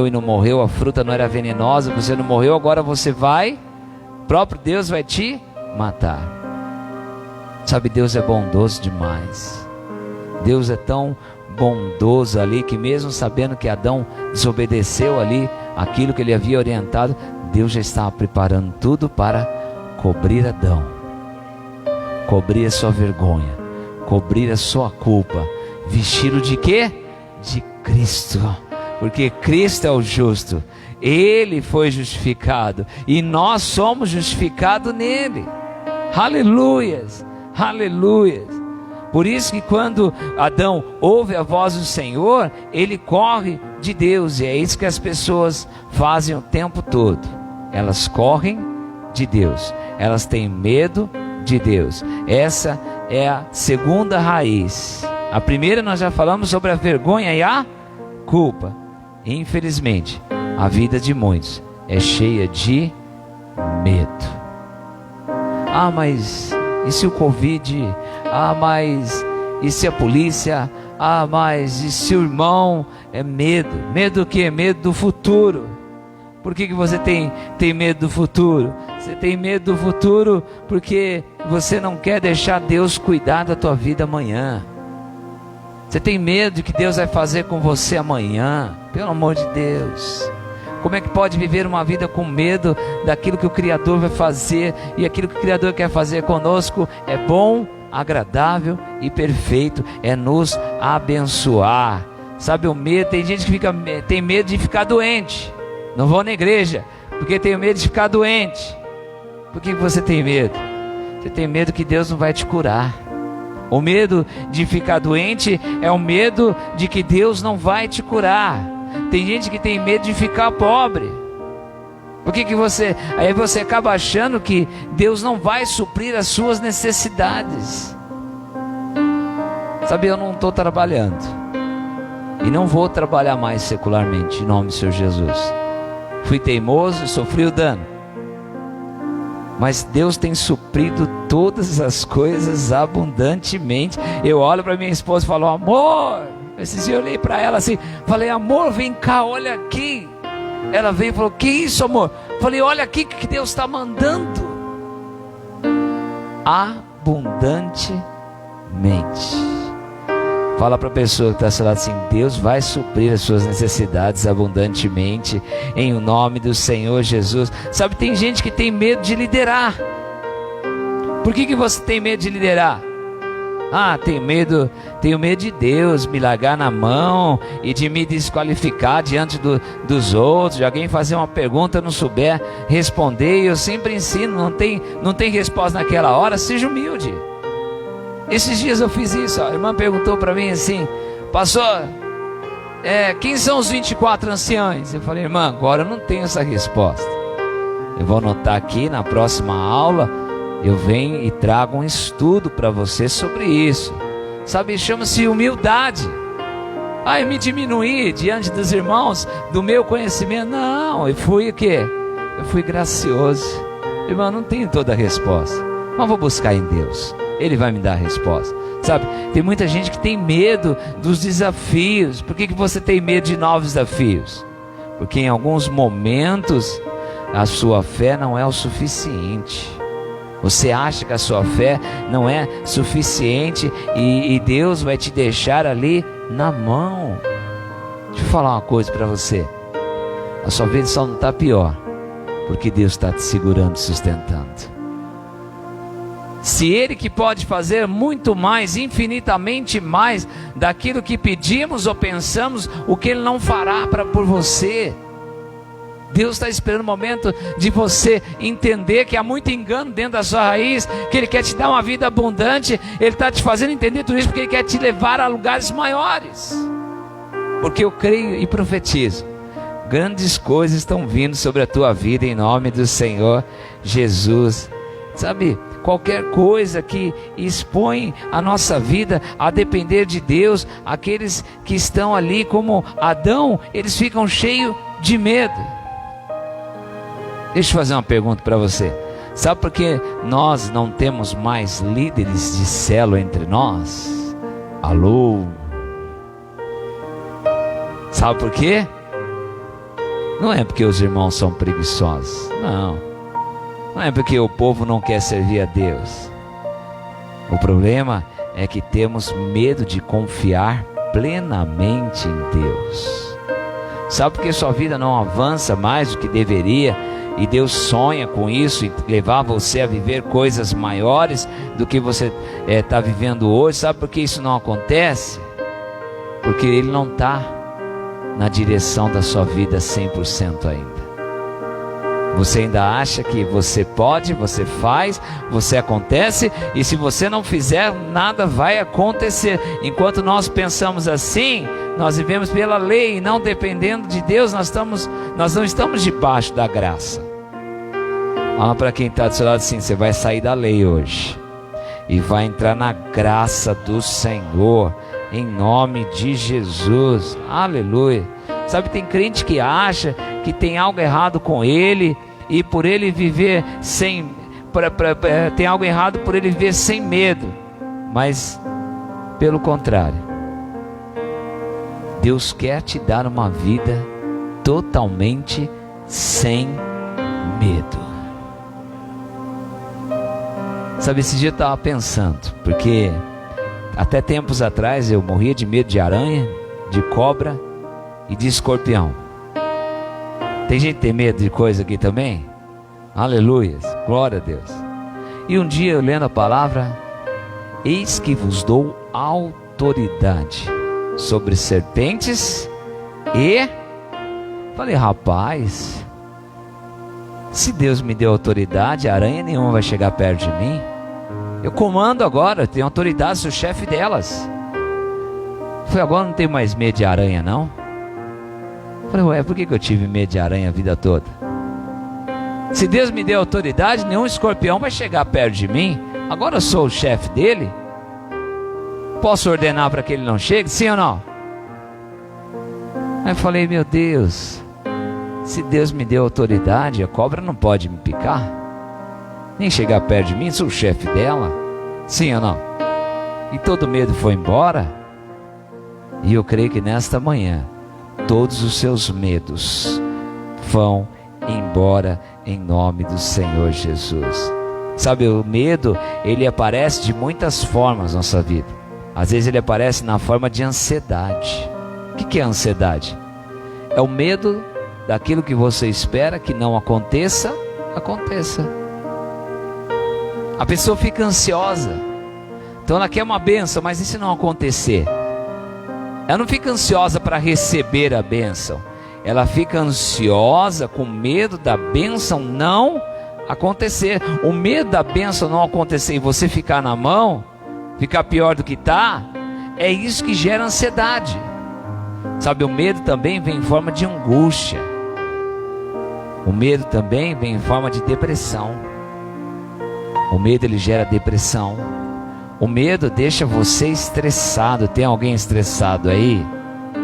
e não morreu, a fruta não era venenosa, você não morreu, agora você vai, o próprio Deus vai te matar. Sabe, Deus é bondoso demais. Deus é tão bondoso ali, que mesmo sabendo que Adão desobedeceu ali aquilo que ele havia orientado, Deus já estava preparando tudo para cobrir Adão, cobrir a sua vergonha, cobrir a sua culpa, vestido de quê? De Cristo, porque Cristo é o justo, Ele foi justificado, e nós somos justificados nele. Aleluias, aleluias. Por isso que quando Adão ouve a voz do Senhor, ele corre de Deus, e é isso que as pessoas fazem o tempo todo. Elas correm de Deus, elas têm medo de Deus. Essa é a segunda raiz. A primeira nós já falamos sobre a vergonha e a culpa. Infelizmente, a vida de muitos é cheia de medo. Ah, mas e se o Covid? Ah, mas e se a polícia? Ah, mas e se o irmão? É medo. Medo do quê? Medo do futuro. Por que você tem medo do futuro? Você tem medo do futuro porque você não quer deixar Deus cuidar da tua vida amanhã. Você tem medo de que Deus vai fazer com você amanhã. Pelo amor de Deus. Como é que pode viver uma vida com medo daquilo que o Criador vai fazer? E aquilo que o Criador quer fazer conosco é bom, agradável e perfeito. É nos abençoar. Sabe, o medo, tem gente que tem medo de ficar doente. Não vou na igreja, porque tenho medo de ficar doente. Por que você tem medo? Você tem medo que Deus não vai te curar. O medo de ficar doente é o medo de que Deus não vai te curar. Tem gente que tem medo de ficar pobre. Por que você... Aí você acaba achando que Deus não vai suprir as suas necessidades. Sabe, eu não estou trabalhando. E não vou trabalhar mais secularmente, em nome do Senhor Jesus. Fui teimoso, sofri o dano. Mas Deus tem suprido todas as coisas abundantemente. Eu olho para minha esposa e falo: amor. Esses dias eu olhei para ela assim, falei: amor, vem cá, olha aqui. Ela veio e falou: que isso, amor? Falei: olha aqui que Deus está mandando. Abundantemente. Fala para a pessoa que está ao seu lado assim: Deus vai suprir as suas necessidades abundantemente, em o nome do Senhor Jesus. Sabe, tem gente que tem medo de liderar. Por que você tem medo de liderar? Ah, tenho medo de Deus me largar na mão e de me desqualificar diante dos outros, de alguém fazer uma pergunta, eu não souber responder. E eu sempre ensino, não tem resposta naquela hora, seja humilde. Esses dias eu fiz isso, a irmã perguntou para mim assim: pastor, quem são os 24 anciãos? Eu falei: irmã, agora eu não tenho essa resposta. Eu vou anotar aqui, na próxima aula eu venho e trago um estudo para você sobre isso. Sabe, chama-se humildade. Eu me diminuí diante dos irmãos, do meu conhecimento. Não, eu fui o quê? Eu fui gracioso. Irmão, não tenho toda a resposta, mas vou buscar em Deus. Ele vai me dar a resposta. Sabe, tem muita gente que tem medo dos desafios. Por que você tem medo de novos desafios? Porque em alguns momentos a sua fé não é o suficiente. Você acha que a sua fé não é suficiente e Deus vai te deixar ali na mão. Deixa eu falar uma coisa para você: a sua vida só não está pior porque Deus está te segurando, sustentando. Se Ele que pode fazer muito mais, infinitamente mais daquilo que pedimos ou pensamos, o que Ele não fará por você? Deus está esperando o momento de você entender que há muito engano dentro da sua raiz, que Ele quer te dar uma vida abundante. Ele está te fazendo entender tudo isso porque Ele quer te levar a lugares maiores. Porque eu creio e profetizo: Grandes coisas estão vindo sobre a tua vida em nome do Senhor Jesus. Sabe, qualquer coisa que expõe a nossa vida a depender de Deus, aqueles que estão ali como Adão, eles ficam cheios de medo. Deixa eu fazer uma pergunta para você. Sabe por que nós não temos mais líderes de célula entre nós? Alô? Sabe por quê? Não é porque os irmãos são preguiçosos, não. Não é porque o povo não quer servir a Deus. O problema é que temos medo de confiar plenamente em Deus. Sabe por que sua vida não avança mais do que deveria? E Deus sonha com isso e levar você a viver coisas maiores do que você está vivendo hoje. Sabe por que isso não acontece? Porque Ele não está na direção da sua vida 100% ainda. Você ainda acha que você pode, você faz, você acontece, e se você não fizer, nada vai acontecer. Enquanto nós pensamos assim, nós vivemos pela lei e não dependendo de Deus, nós não estamos debaixo da graça. Fala para quem está do seu lado assim: você vai sair da lei hoje e vai entrar na graça do Senhor, em nome de Jesus. Aleluia. Sabe, tem crente que acha que tem algo errado com ele, e por ele viver sem tem algo errado por ele viver sem medo. Mas pelo contrário, Deus quer te dar uma vida totalmente sem medo. Sabe, esse dia eu estava pensando, porque até tempos atrás eu morria de medo de aranha, de cobra e de escorpião. Tem gente que tem medo de coisa aqui também? Aleluia, glória a Deus. E um dia eu lendo a palavra: eis que vos dou autoridade sobre serpentes e... Falei, rapaz, se Deus me deu autoridade, aranha nenhuma vai chegar perto de mim. Eu comando agora, tenho autoridade, sou chefe delas. Falei, agora não tenho mais medo de aranha não. Falei, ué, por que eu tive medo de aranha a vida toda? Se Deus me deu autoridade, nenhum escorpião vai chegar perto de mim. Agora eu sou o chefe dele. Posso ordenar para que ele não chegue? Sim ou não? Aí eu falei, meu Deus, se Deus me deu autoridade, a cobra não pode me picar, nem chegar perto de mim, sou o chefe dela. Sim ou não? E todo medo foi embora. E eu creio que nesta manhã todos os seus medos vão embora em nome do Senhor Jesus. Sabe, o medo, ele aparece de muitas formas na nossa vida. Às vezes ele aparece na forma de ansiedade. O que é ansiedade? É o medo daquilo que você espera que não aconteça, aconteça. A pessoa fica ansiosa, então ela quer uma bênção, mas e se não acontecer? Ela não fica ansiosa para receber a bênção, ela fica ansiosa com medo da bênção não acontecer. O medo da bênção não acontecer e você ficar na mão, ficar pior do que está, é isso que gera ansiedade. Sabe, o medo também vem em forma de angústia. O medo também vem em forma de depressão. O medo, ele gera depressão. O medo deixa você estressado. Tem alguém estressado aí?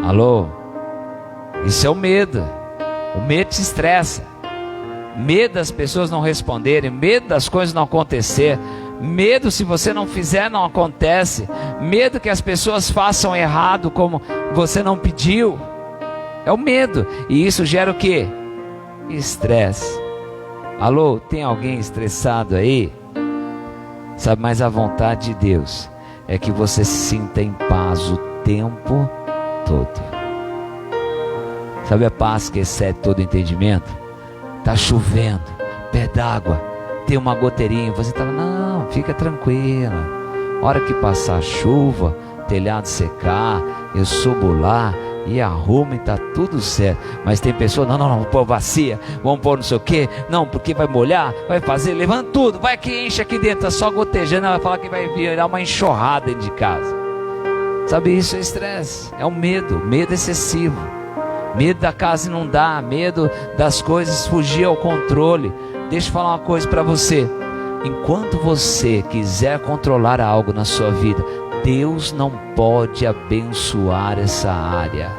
Alô? Isso é o medo. O medo te estressa. Medo das pessoas não responderem. Medo das coisas não acontecer. Medo, se você não fizer, não acontece. Medo que as pessoas façam errado como você não pediu. É o medo. E isso gera o quê? Estresse. Alô, tem alguém estressado aí? Sabe, mas a vontade de Deus é que você se sinta em paz o tempo todo. Sabe a paz que excede todo entendimento? Está chovendo, pé d'água, tem uma goteirinha, você está, não, fica tranquila. Hora que passar a chuva, telhado secar, eu subo lá e arrumo e está tudo certo. Mas tem pessoas, não, vamos pôr bacia, vamos pôr não sei o que, não, porque vai molhar, vai fazer, levanta tudo, vai que enche aqui dentro, tá só gotejando, ela vai falar que vai virar uma enxurrada dentro de casa. Sabe, isso é estresse, é um medo excessivo. Medo da casa inundar, medo das coisas fugir ao controle. Deixa eu falar uma coisa para você. Enquanto você quiser controlar algo na sua vida, Deus não pode abençoar essa área.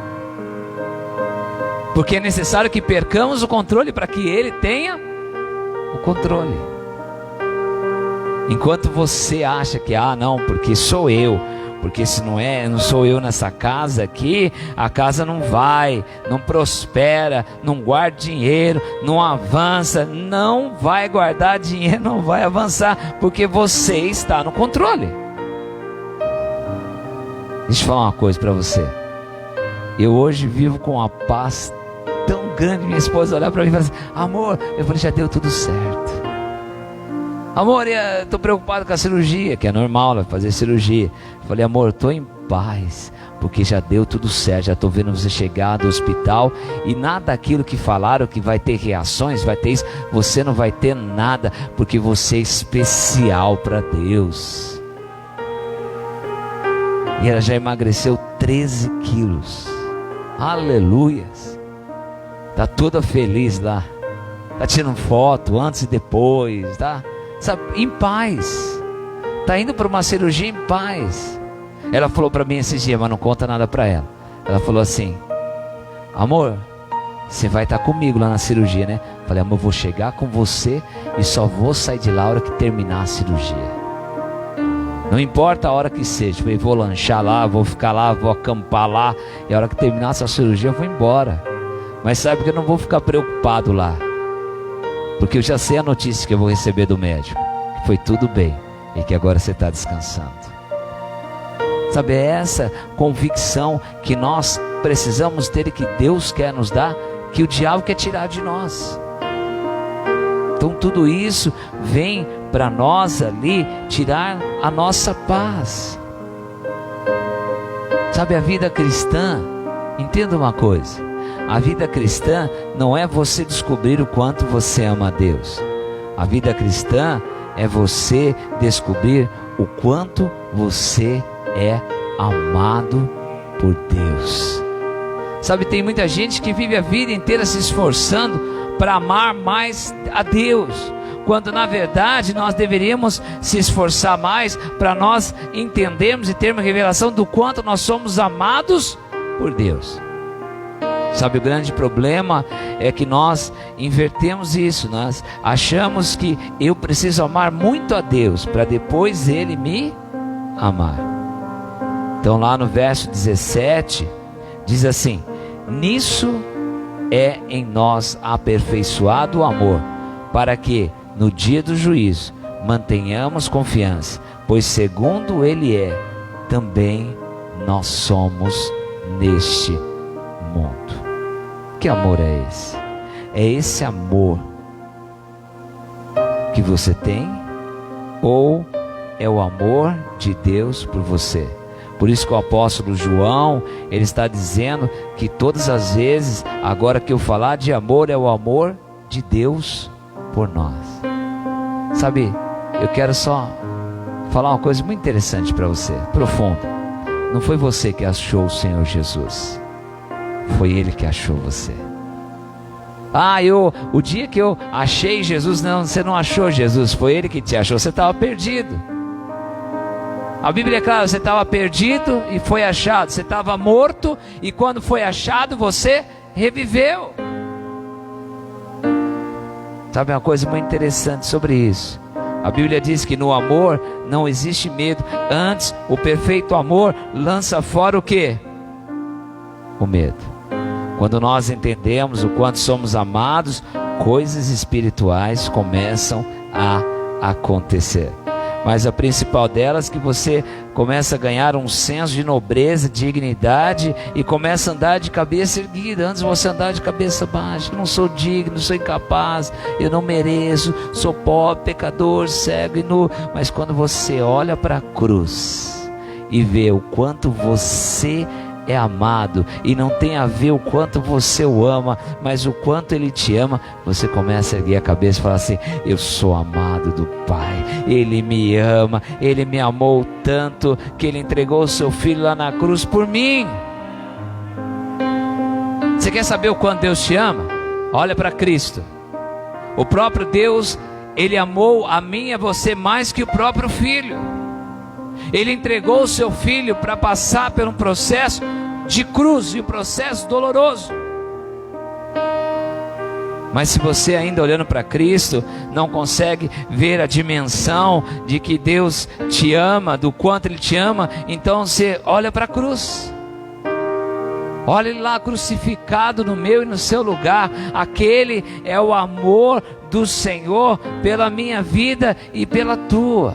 Porque é necessário que percamos o controle para que Ele tenha o controle. Enquanto você acha que, não, porque sou eu, porque se não sou eu nessa casa aqui, a casa não vai, não prospera, não guarda dinheiro, não avança, não vai guardar dinheiro, não vai avançar, porque você está no controle. Deixa eu falar uma coisa para você. Eu hoje vivo com uma paz tão grande. Minha esposa olhar para mim e falar assim: amor, eu falei, já deu tudo certo. Amor, eu estou preocupado com a cirurgia, que é normal, ela fazer cirurgia. Eu falei, amor, estou em paz, porque já deu tudo certo, já estou vendo você chegar do hospital, e nada daquilo que falaram que vai ter reações, vai ter isso, você não vai ter nada, porque você é especial para Deus. E ela já emagreceu 13 quilos, aleluias, está toda feliz lá, está tirando foto antes e depois, tá? Sabe, em paz, está indo para uma cirurgia em paz. Ela falou para mim esses dias, mas não conta nada para ela. Ela falou assim: amor, você vai estar comigo lá na cirurgia, né? Falei, amor, eu vou chegar com você e só vou sair de lá a hora que terminar a cirurgia. Não importa a hora que seja, eu vou lanchar lá, vou ficar lá, vou acampar lá, e a hora que terminar essa cirurgia eu vou embora. Mas sabe que eu não vou ficar preocupado lá, porque eu já sei a notícia que eu vou receber do médico, que foi tudo bem e que agora você está descansando. Sabe, é essa convicção que nós precisamos ter e que Deus quer nos dar, que o diabo quer tirar de nós. Então tudo isso vem para nós ali tirar a nossa paz. Sabe, a vida cristã, entenda uma coisa, a vida cristã não é você descobrir o quanto você ama a Deus. A vida cristã é você descobrir o quanto você é amado por Deus. Sabe, tem muita gente que vive a vida inteira se esforçando para amar mais a Deus, quando na verdade nós deveríamos se esforçar mais para nós entendermos e termos revelação do quanto nós somos amados por Deus. Sabe, o grande problema é que nós invertemos isso. Nós achamos que eu preciso amar muito a Deus para depois Ele me amar. Então lá no verso 17 diz assim: nisso é em nós aperfeiçoado o amor, para que no dia do juízo mantenhamos confiança, pois segundo Ele é, também nós somos neste mundo. Que amor é esse? É esse amor que você tem, ou é o amor de Deus por você? Por isso que o apóstolo João, ele está dizendo que todas as vezes, agora que eu falar de amor, é o amor de Deus por nós. Sabe, eu quero só falar uma coisa muito interessante para você, profunda. Não foi você que achou o Senhor Jesus, foi Ele que achou você. O dia que eu achei Jesus, não, você não achou Jesus, foi Ele que te achou, você estava perdido. A Bíblia é clara, você estava perdido e foi achado. Você estava morto e quando foi achado, você reviveu. Sabe uma coisa muito interessante sobre isso? A Bíblia diz que no amor não existe medo. Antes, o perfeito amor lança fora o quê? O medo. Quando nós entendemos o quanto somos amados, coisas espirituais começam a acontecer. Mas a principal delas é que você começa a ganhar um senso de nobreza, dignidade, e começa a andar de cabeça erguida. Antes você andar de cabeça baixa: eu não sou digno, sou incapaz, eu não mereço, sou pobre, pecador, cego e nu. Mas quando você olha para a cruz e vê o quanto você é amado, e não tem a ver o quanto você o ama, mas o quanto Ele te ama, você começa a erguer a cabeça e falar assim: eu sou amado do Pai, Ele me ama, Ele me amou tanto que Ele entregou o seu Filho lá na cruz por mim. Você quer saber o quanto Deus te ama? Olha para Cristo. O próprio Deus, Ele amou a mim e a você mais que o próprio Filho. Ele entregou o seu Filho para passar por um processo de cruz, e um processo doloroso. Mas se você ainda olhando para Cristo, não consegue ver a dimensão de que Deus te ama, do quanto Ele te ama, então você olha para a cruz. Olha Ele lá crucificado no meu e no seu lugar. Aquele é o amor do Senhor pela minha vida e pela tua.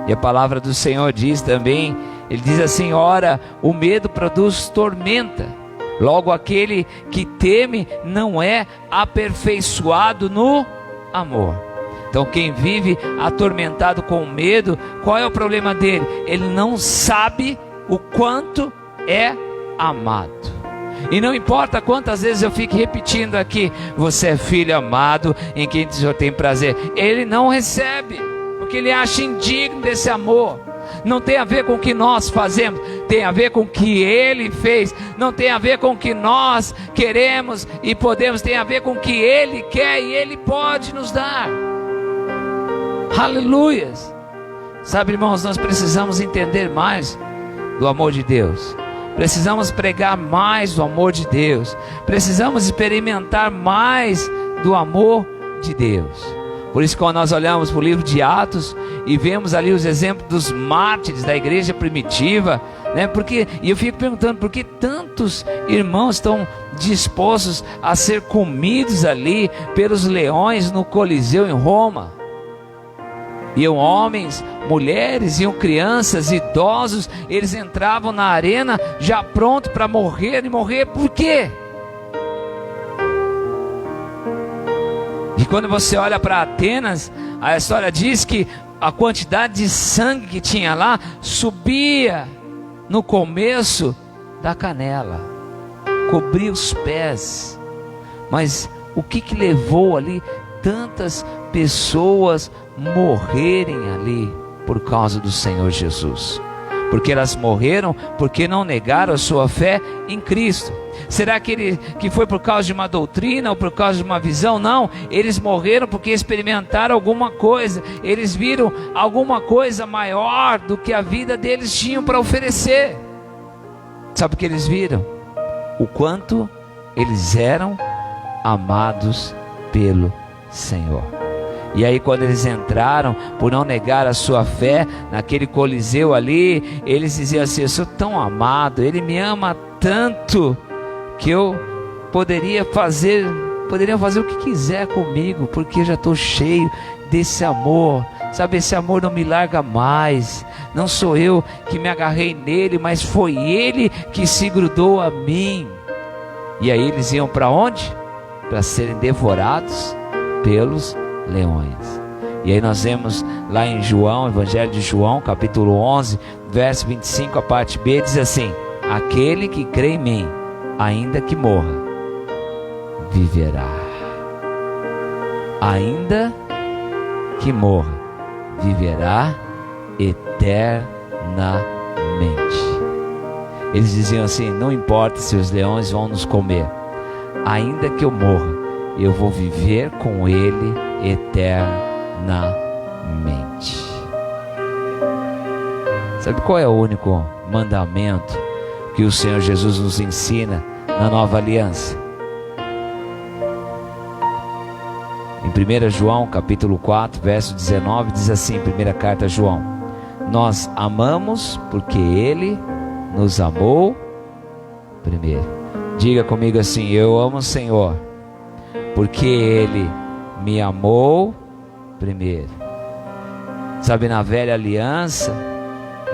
E a palavra do Senhor diz também, Ele diz assim: ora, o medo produz tormenta. Logo, aquele que teme não é aperfeiçoado no amor. Então, quem vive atormentado com medo, qual é o problema dele? Ele não sabe o quanto é amado. E não importa quantas vezes eu fique repetindo aqui: você é filho amado, em quem o Senhor tem prazer. Ele não recebe, porque ele acha indigno desse amor. Não tem a ver com o que nós fazemos, tem a ver com o que Ele fez. Não tem a ver com o que nós queremos e podemos, tem a ver com o que Ele quer e Ele pode nos dar. Aleluias! Sabe, irmãos, nós precisamos entender mais do amor de Deus. Precisamos pregar mais do amor de Deus. Precisamos experimentar mais do amor de Deus. Por isso, quando nós olhamos para o livro de Atos e vemos ali os exemplos dos mártires da igreja primitiva, né? E eu fico perguntando, por que tantos irmãos estão dispostos a ser comidos ali pelos leões no Coliseu em Roma? Iam homens, mulheres, iam crianças, idosos, eles entravam na arena já pronto para morrer. E morrer por quê? E quando você olha para Atenas, a história diz que a quantidade de sangue que tinha lá subia no começo da canela, cobria os pés. Mas o que levou ali tantas pessoas morrerem ali por causa do Senhor Jesus? Porque elas morreram porque não negaram a sua fé em Cristo. Será que foi por causa de uma doutrina ou por causa de uma visão? Não, eles morreram porque experimentaram alguma coisa. Eles viram alguma coisa maior do que a vida deles tinham para oferecer. Sabe o que eles viram? O quanto eles eram amados pelo Senhor. E aí, quando eles entraram, por não negar a sua fé, naquele coliseu ali, eles diziam assim: eu sou tão amado, Ele me ama tanto, que eu poderiam fazer o que quiser comigo, porque eu já estou cheio desse amor. Sabe, esse amor não me larga mais. Não sou eu que me agarrei nele, mas foi Ele que se grudou a mim. E aí eles iam para onde? Para serem devorados pelos leões. E aí nós vemos lá em João, Evangelho de João, capítulo 11, verso 25, a parte B, diz assim: aquele que crê em mim, ainda que morra, viverá. Ainda que morra, viverá eternamente. Eles diziam assim: não importa se os leões vão nos comer, ainda que eu morra, eu vou viver com Ele eternamente. Sabe qual é o único mandamento que o Senhor Jesus nos ensina na nova aliança? Em 1 João capítulo 4 verso 19 diz assim, primeira carta a João: nós amamos porque Ele nos amou primeiro. Diga comigo assim: eu amo o Senhor porque Ele me amou primeiro. Sabe, na velha aliança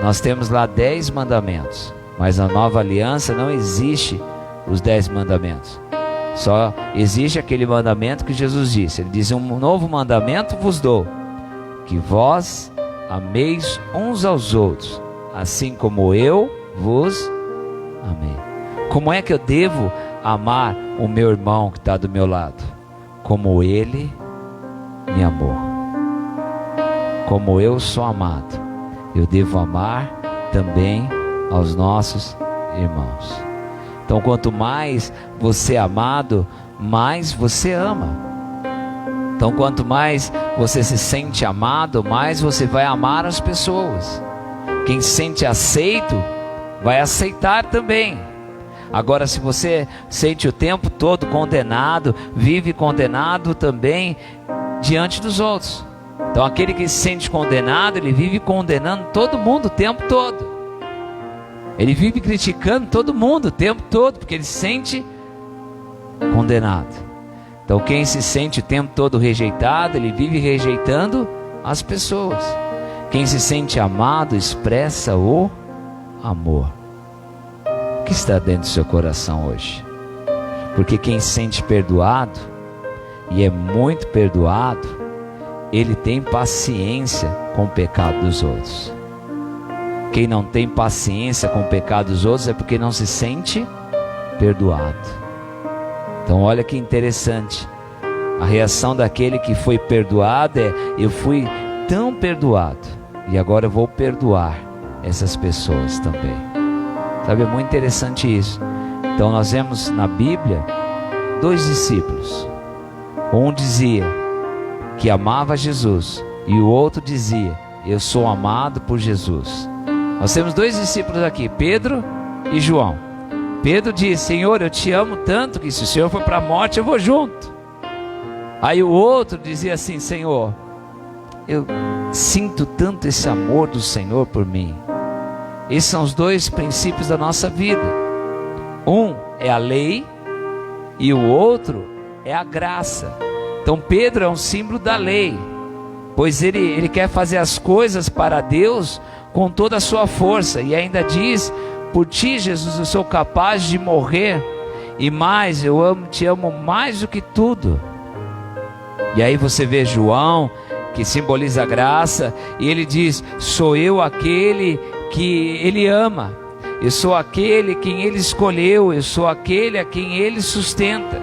nós temos lá 10 mandamentos, mas na nova aliança não existe os 10 mandamentos. Só existe aquele mandamento que Jesus disse. Ele diz: um novo mandamento vos dou, que vós ameis uns aos outros, assim como eu vos amei. Como é que eu devo amar o meu irmão que está do meu lado? Como ele me amou. Como eu sou amado, eu devo amar também aos nossos irmãos. Então, quanto mais você é amado, mais você ama. Então, quanto mais você se sente amado, mais você vai amar as pessoas. Quem se sente aceito, vai aceitar também. Agora, se você sente o tempo todo condenado, vive condenado também diante dos outros. Então, aquele que se sente condenado, ele vive condenando todo mundo o tempo todo. Ele vive criticando todo mundo o tempo todo, porque ele se sente condenado. Então, quem se sente o tempo todo rejeitado, ele vive rejeitando as pessoas. Quem se sente amado, expressa o amor. O que está dentro do seu coração hoje? Porque quem se sente perdoado, e é muito perdoado, ele tem paciência com o pecado dos outros. Quem não tem paciência com o pecado dos outros é porque não se sente perdoado. Então olha que interessante, a reação daquele que foi perdoado é: eu fui tão perdoado e agora eu vou perdoar essas pessoas também. Sabe, é muito interessante isso. Então nós vemos na Bíblia 2 discípulos. Um dizia que amava Jesus e o outro dizia: eu sou amado por Jesus. Nós temos 2 discípulos aqui, Pedro e João. Pedro diz: Senhor, eu te amo tanto que se o Senhor for para a morte eu vou junto. Aí o outro dizia assim: Senhor, eu sinto tanto esse amor do Senhor por mim. Esses são os 2 princípios da nossa vida. Um é a lei e o outro é a graça. Então Pedro é um símbolo da lei, pois ele quer fazer as coisas para Deus com toda a sua força. E ainda diz: por ti, Jesus, eu sou capaz de morrer. E mais, te amo mais do que tudo. E aí você vê João, que simboliza a graça, e ele diz: sou eu aquele que ele ama, eu sou aquele quem ele escolheu, eu sou aquele a quem ele sustenta.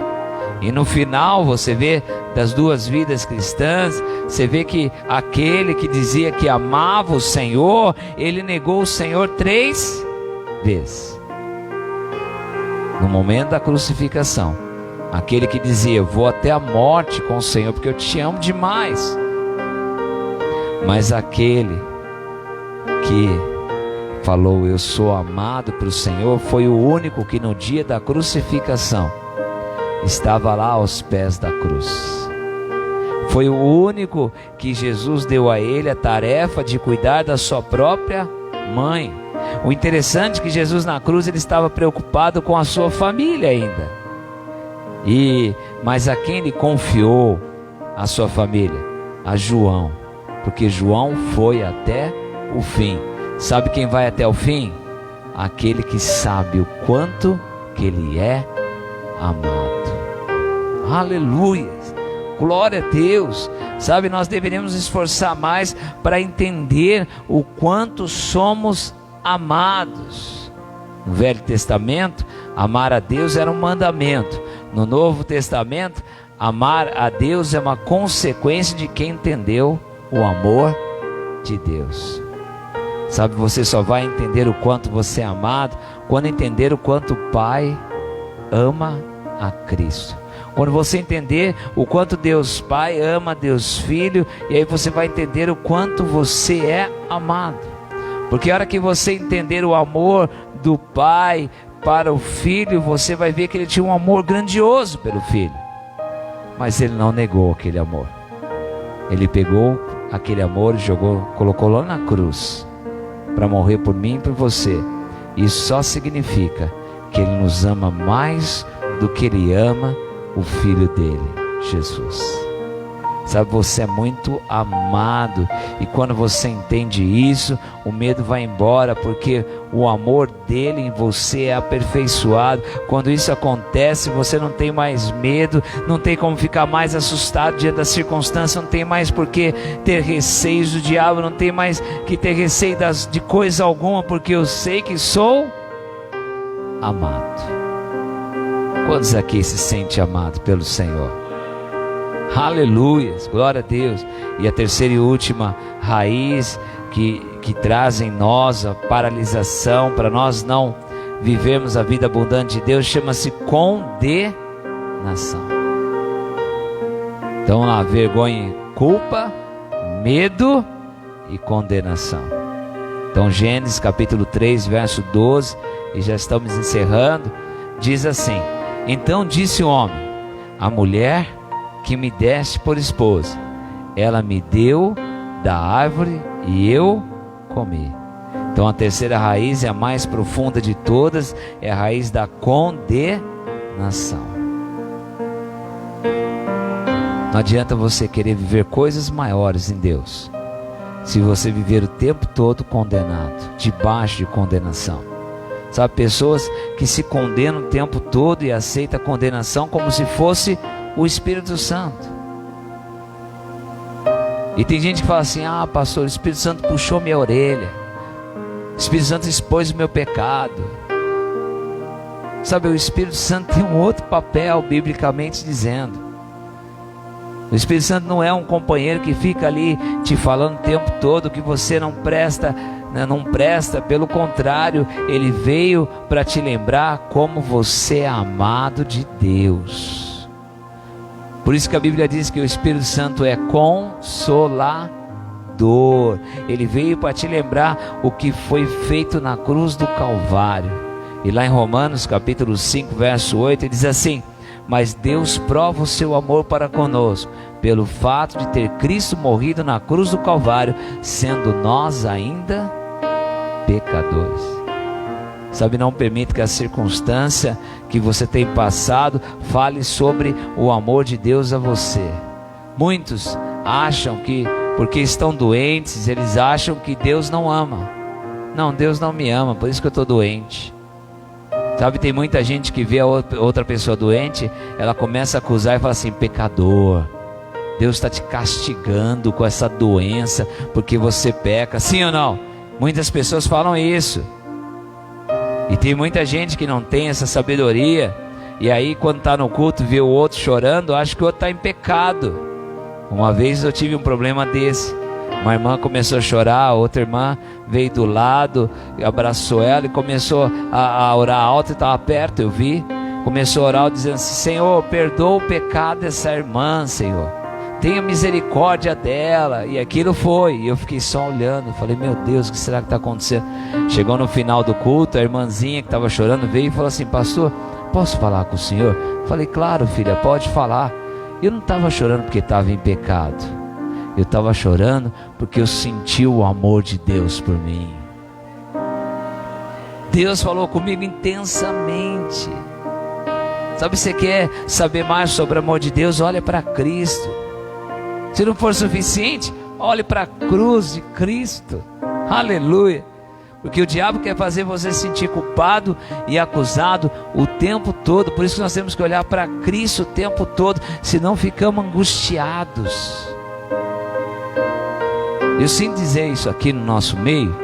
E no final você vê das 2 vidas cristãs, você vê que aquele que dizia que amava o Senhor, ele negou o Senhor 3 vezes. No momento da crucificação, aquele que dizia: eu vou até a morte com o Senhor porque eu te amo demais. Mas aquele que falou: eu sou amado pelo Senhor, foi o único que no dia da crucificação estava lá aos pés da cruz. Foi o único que Jesus deu a ele a tarefa de cuidar da sua própria mãe. O interessante é que Jesus na cruz, ele estava preocupado com a sua família ainda. Mas a quem ele confiou a sua família? A João. Porque João foi até o fim. Sabe quem vai até o fim? Aquele que sabe o quanto que ele é amado. Aleluia, glória a Deus. Sabe, nós deveríamos esforçar mais para entender o quanto somos amados. No Velho Testamento, amar a Deus era um mandamento. No Novo Testamento, amar a Deus é uma consequência de quem entendeu o amor de Deus. Sabe, você só vai entender o quanto você é amado quando entender o quanto o Pai ama a Cristo. Quando você entender o quanto Deus Pai ama Deus Filho, e aí você vai entender o quanto você é amado. Porque a hora que você entender o amor do Pai para o Filho, você vai ver que ele tinha um amor grandioso pelo Filho. Mas ele não negou aquele amor. Ele pegou aquele amor e colocou lá na cruz, para morrer por mim e por você. Isso só significa que ele nos ama mais do que ele ama o Filho dele, Jesus. Sabe, você é muito amado, e quando você entende isso, o medo vai embora, porque o amor dele em você é aperfeiçoado. Quando isso acontece, você não tem mais medo, não tem como ficar mais assustado diante da circunstância, não tem mais por que ter receios do diabo, não tem mais que ter receio de coisa alguma, porque eu sei que sou amado. Quantos aqui se sente amado pelo Senhor? Aleluia, glória a Deus. E a terceira e última raiz que traz em nós a paralisação, para nós não vivermos a vida abundante de Deus chama-se condenação. Então lá, vergonha, culpa, medo e condenação. Então Gênesis capítulo 3, verso 12, e já estamos encerrando, diz assim: então disse o homem: a mulher que me deste por esposa, ela me deu da árvore e eu comi. Então a terceira raiz é a mais profunda de todas, é a raiz da condenação. Não adianta você querer viver coisas maiores em Deus se você viver o tempo todo condenado, debaixo de condenação. Sabe, pessoas que se condenam o tempo todo e aceitam a condenação como se fosse o Espírito Santo. E tem gente que fala assim: ah, pastor, o Espírito Santo puxou minha orelha, o Espírito Santo expôs o meu pecado. Sabe, o Espírito Santo tem um outro papel, biblicamente dizendo. O Espírito Santo não é um companheiro que fica ali te falando o tempo todo que você não presta, pelo contrário, ele veio para te lembrar como você é amado de Deus. Por isso que a Bíblia diz que o Espírito Santo é consolador. Ele veio para te lembrar o que foi feito na cruz do Calvário. E lá em Romanos capítulo 5, verso 8, ele diz assim: mas Deus prova o seu amor para conosco, pelo fato de ter Cristo morrido na cruz do Calvário, sendo nós ainda pecadores. Sabe, não permita que a circunstância que você tem passado fale sobre o amor de Deus a você. Muitos acham que, porque estão doentes, eles acham que Deus não ama. Não, Deus não me ama, por isso que eu estou doente. Sabe, tem muita gente que vê a outra pessoa doente, ela começa a acusar e fala assim: pecador, Deus está te castigando com essa doença porque você peca. Sim ou não? Muitas pessoas falam isso. E tem muita gente que não tem essa sabedoria, e aí quando está no culto vê o outro chorando, acha que o outro está em pecado. Uma vez eu tive um problema desse. Uma irmã começou a chorar, outra irmã veio do lado, abraçou ela e começou a orar alto, e estava perto, eu vi. Começou a orar dizendo assim: Senhor, perdoa o pecado dessa irmã, Senhor, tenha misericórdia dela. E aquilo foi, e eu fiquei só olhando, falei: meu Deus, o que será que está acontecendo? Chegou no final do culto, a irmãzinha que estava chorando veio e falou assim: pastor, posso falar com o senhor? Falei: claro, filha, pode falar. Eu não estava chorando porque estava em pecado, eu estava chorando porque eu senti o amor de Deus por mim. Deus falou comigo intensamente. Sabe, você quer saber mais sobre o amor de Deus? Olha para Cristo. Se não for suficiente, olhe para a cruz de Cristo. Aleluia. Porque o diabo quer fazer você se sentir culpado e acusado o tempo todo. Por isso que nós temos que olhar para Cristo o tempo todo, senão ficamos angustiados. Eu sinto dizer isso aqui no nosso meio,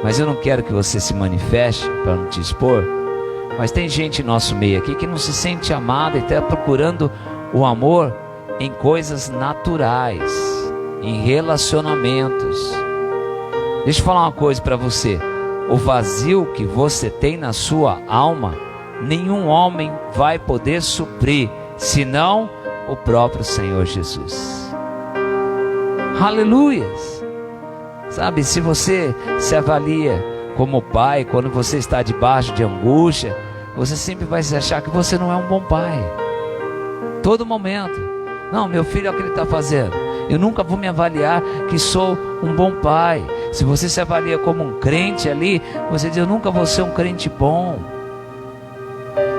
mas eu não quero que você se manifeste para não te expor. Mas tem gente no nosso meio aqui que não se sente amada e está procurando o amor em coisas naturais, em relacionamentos. Deixa eu falar uma coisa para você: o vazio que você tem na sua alma, nenhum homem vai poder suprir, senão o próprio Senhor Jesus. Aleluias. Sabe, se você se avalia como pai, quando você está debaixo de angústia, você sempre vai se achar que você não é um bom pai. Todo momento: não, meu filho, é o que ele está fazendo. Eu nunca vou me avaliar que sou um bom pai. Se você se avalia como um crente ali, você diz: eu nunca vou ser um crente bom.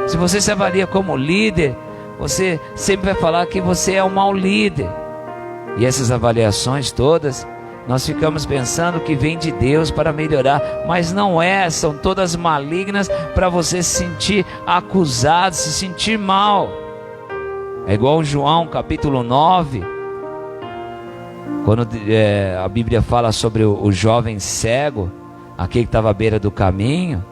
Se você se avalia como líder, você sempre vai falar que você é um mau líder. E essas avaliações todas, nós ficamos pensando que vem de Deus para melhorar, mas não é, são todas malignas para você se sentir acusado, se sentir mal. É igual João capítulo 9, quando a Bíblia fala sobre o jovem cego, aquele que estava à beira do caminho,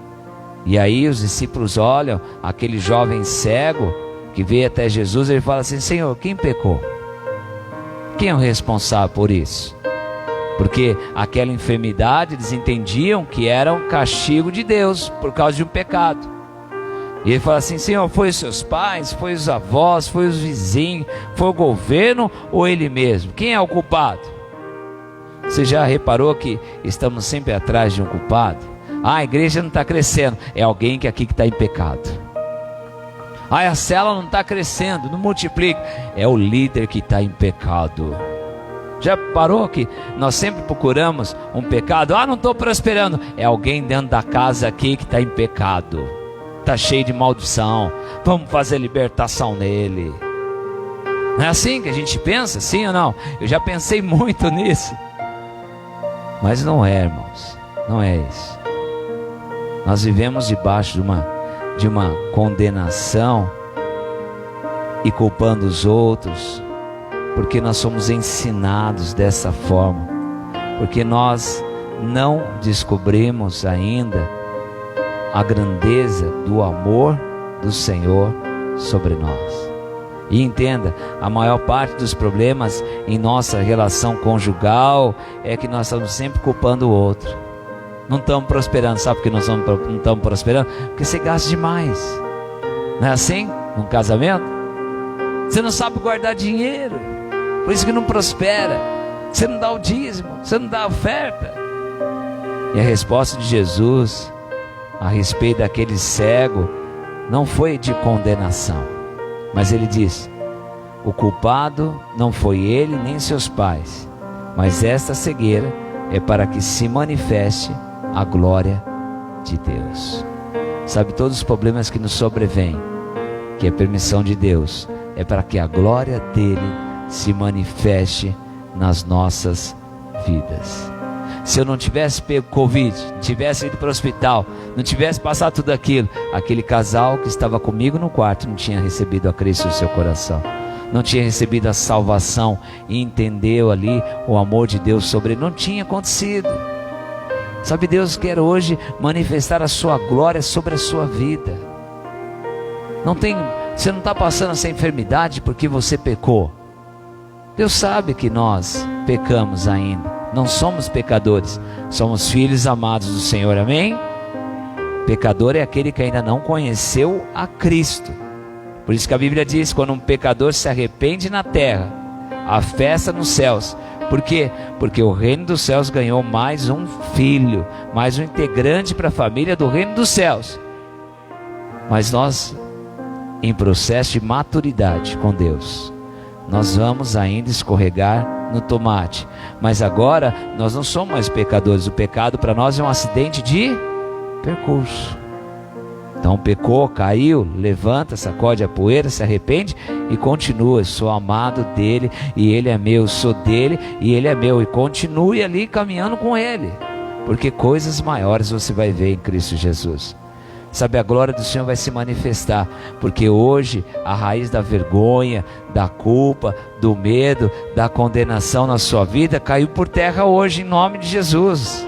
e aí os discípulos olham aquele jovem cego que veio até Jesus, e ele fala assim: Senhor, quem pecou? Quem é o responsável por isso? Porque aquela enfermidade eles entendiam que era um castigo de Deus por causa de um pecado. E ele fala assim: Senhor, foi os seus pais, foi os avós, foi os vizinhos, foi o governo ou ele mesmo? Quem é o culpado? Você já reparou que estamos sempre atrás de um culpado? A igreja não está crescendo, é alguém que aqui que está em pecado. A célula não está crescendo, não multiplica, é o líder que está em pecado. Já parou que nós sempre procuramos um pecado? Não estou prosperando. É alguém dentro da casa aqui que está em pecado, está cheio de maldição. Vamos fazer libertação nele. Não é assim que a gente pensa? Sim ou não? Eu já pensei muito nisso. Mas não é, irmãos. Não é isso. Nós vivemos debaixo de uma condenação e culpando os outros, porque nós somos ensinados dessa forma, porque nós não descobrimos ainda a grandeza do amor do Senhor sobre nós. E entenda, a maior parte dos problemas em nossa relação conjugal é que nós estamos sempre culpando o outro. Não estamos prosperando. Sabe por que nós não estamos prosperando? Porque você gasta demais. Não é assim? Num casamento? Você não sabe guardar dinheiro, por isso que não prospera. Você não dá o dízimo, você não dá a oferta. E a resposta de Jesus a respeito daquele cego não foi de condenação, mas ele disse: o culpado não foi ele nem seus pais, mas esta cegueira é para que se manifeste a glória de Deus. Sabe, todos os problemas que nos sobrevêm, que é permissão de Deus, é para que a glória dele se manifeste nas nossas vidas. Se eu não tivesse pego Covid, não tivesse ido para o hospital, não tivesse passado tudo aquilo, aquele casal que estava comigo no quarto não tinha recebido a Cristo no seu coração, não tinha recebido a salvação e entendeu ali o amor de Deus sobre ele, não tinha acontecido. Sabe, Deus quer hoje manifestar a sua glória sobre a sua vida. Você não está passando essa enfermidade porque você pecou. Deus sabe que nós pecamos ainda, não somos pecadores, somos filhos amados do Senhor, amém? Pecador é aquele que ainda não conheceu a Cristo. Por isso que a Bíblia diz: quando um pecador se arrepende na terra, há festa nos céus. Por quê? Porque o reino dos céus ganhou mais um filho, mais um integrante para a família do reino dos céus. Mas nós, em processo de maturidade com Deus, nós vamos ainda escorregar no tomate. Mas agora nós não somos mais pecadores. O pecado para nós é um acidente de percurso. Então pecou, caiu, levanta, sacode a poeira, se arrepende e continua. Eu sou amado dele e ele é meu, eu sou dele e ele é meu. E continue ali caminhando com ele, porque coisas maiores você vai ver em Cristo Jesus. Sabe, a glória do Senhor vai se manifestar, porque hoje a raiz da vergonha, da culpa, do medo, da condenação na sua vida caiu por terra hoje, em nome de Jesus.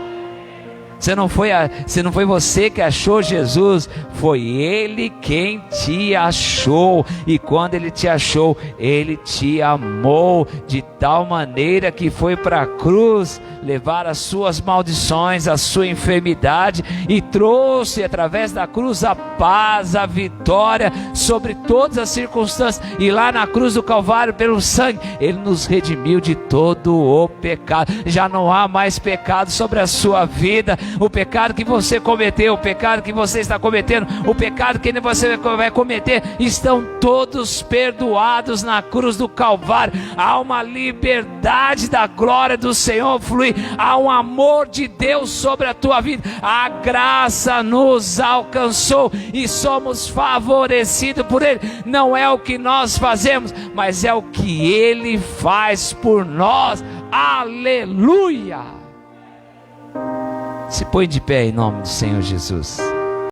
Não foi você que achou Jesus, foi Ele quem te achou. E quando Ele te achou, Ele te amou de tal maneira que foi para a cruz levar as suas maldições, a sua enfermidade, e trouxe através da cruz a paz, a vitória sobre todas as circunstâncias. E lá na cruz do Calvário, pelo sangue, Ele nos redimiu de todo o pecado. Já não há mais pecado sobre a sua vida. O pecado que você cometeu, o pecado que você está cometendo, o pecado que você vai cometer, estão todos perdoados na cruz do Calvário. Há uma liberdade da glória do Senhor fluir, há um amor de Deus sobre a tua vida, a graça nos alcançou e somos favorecidos por Ele. Não é o que nós fazemos, mas é o que Ele faz por nós. Aleluia! Se põe de pé em nome do Senhor Jesus.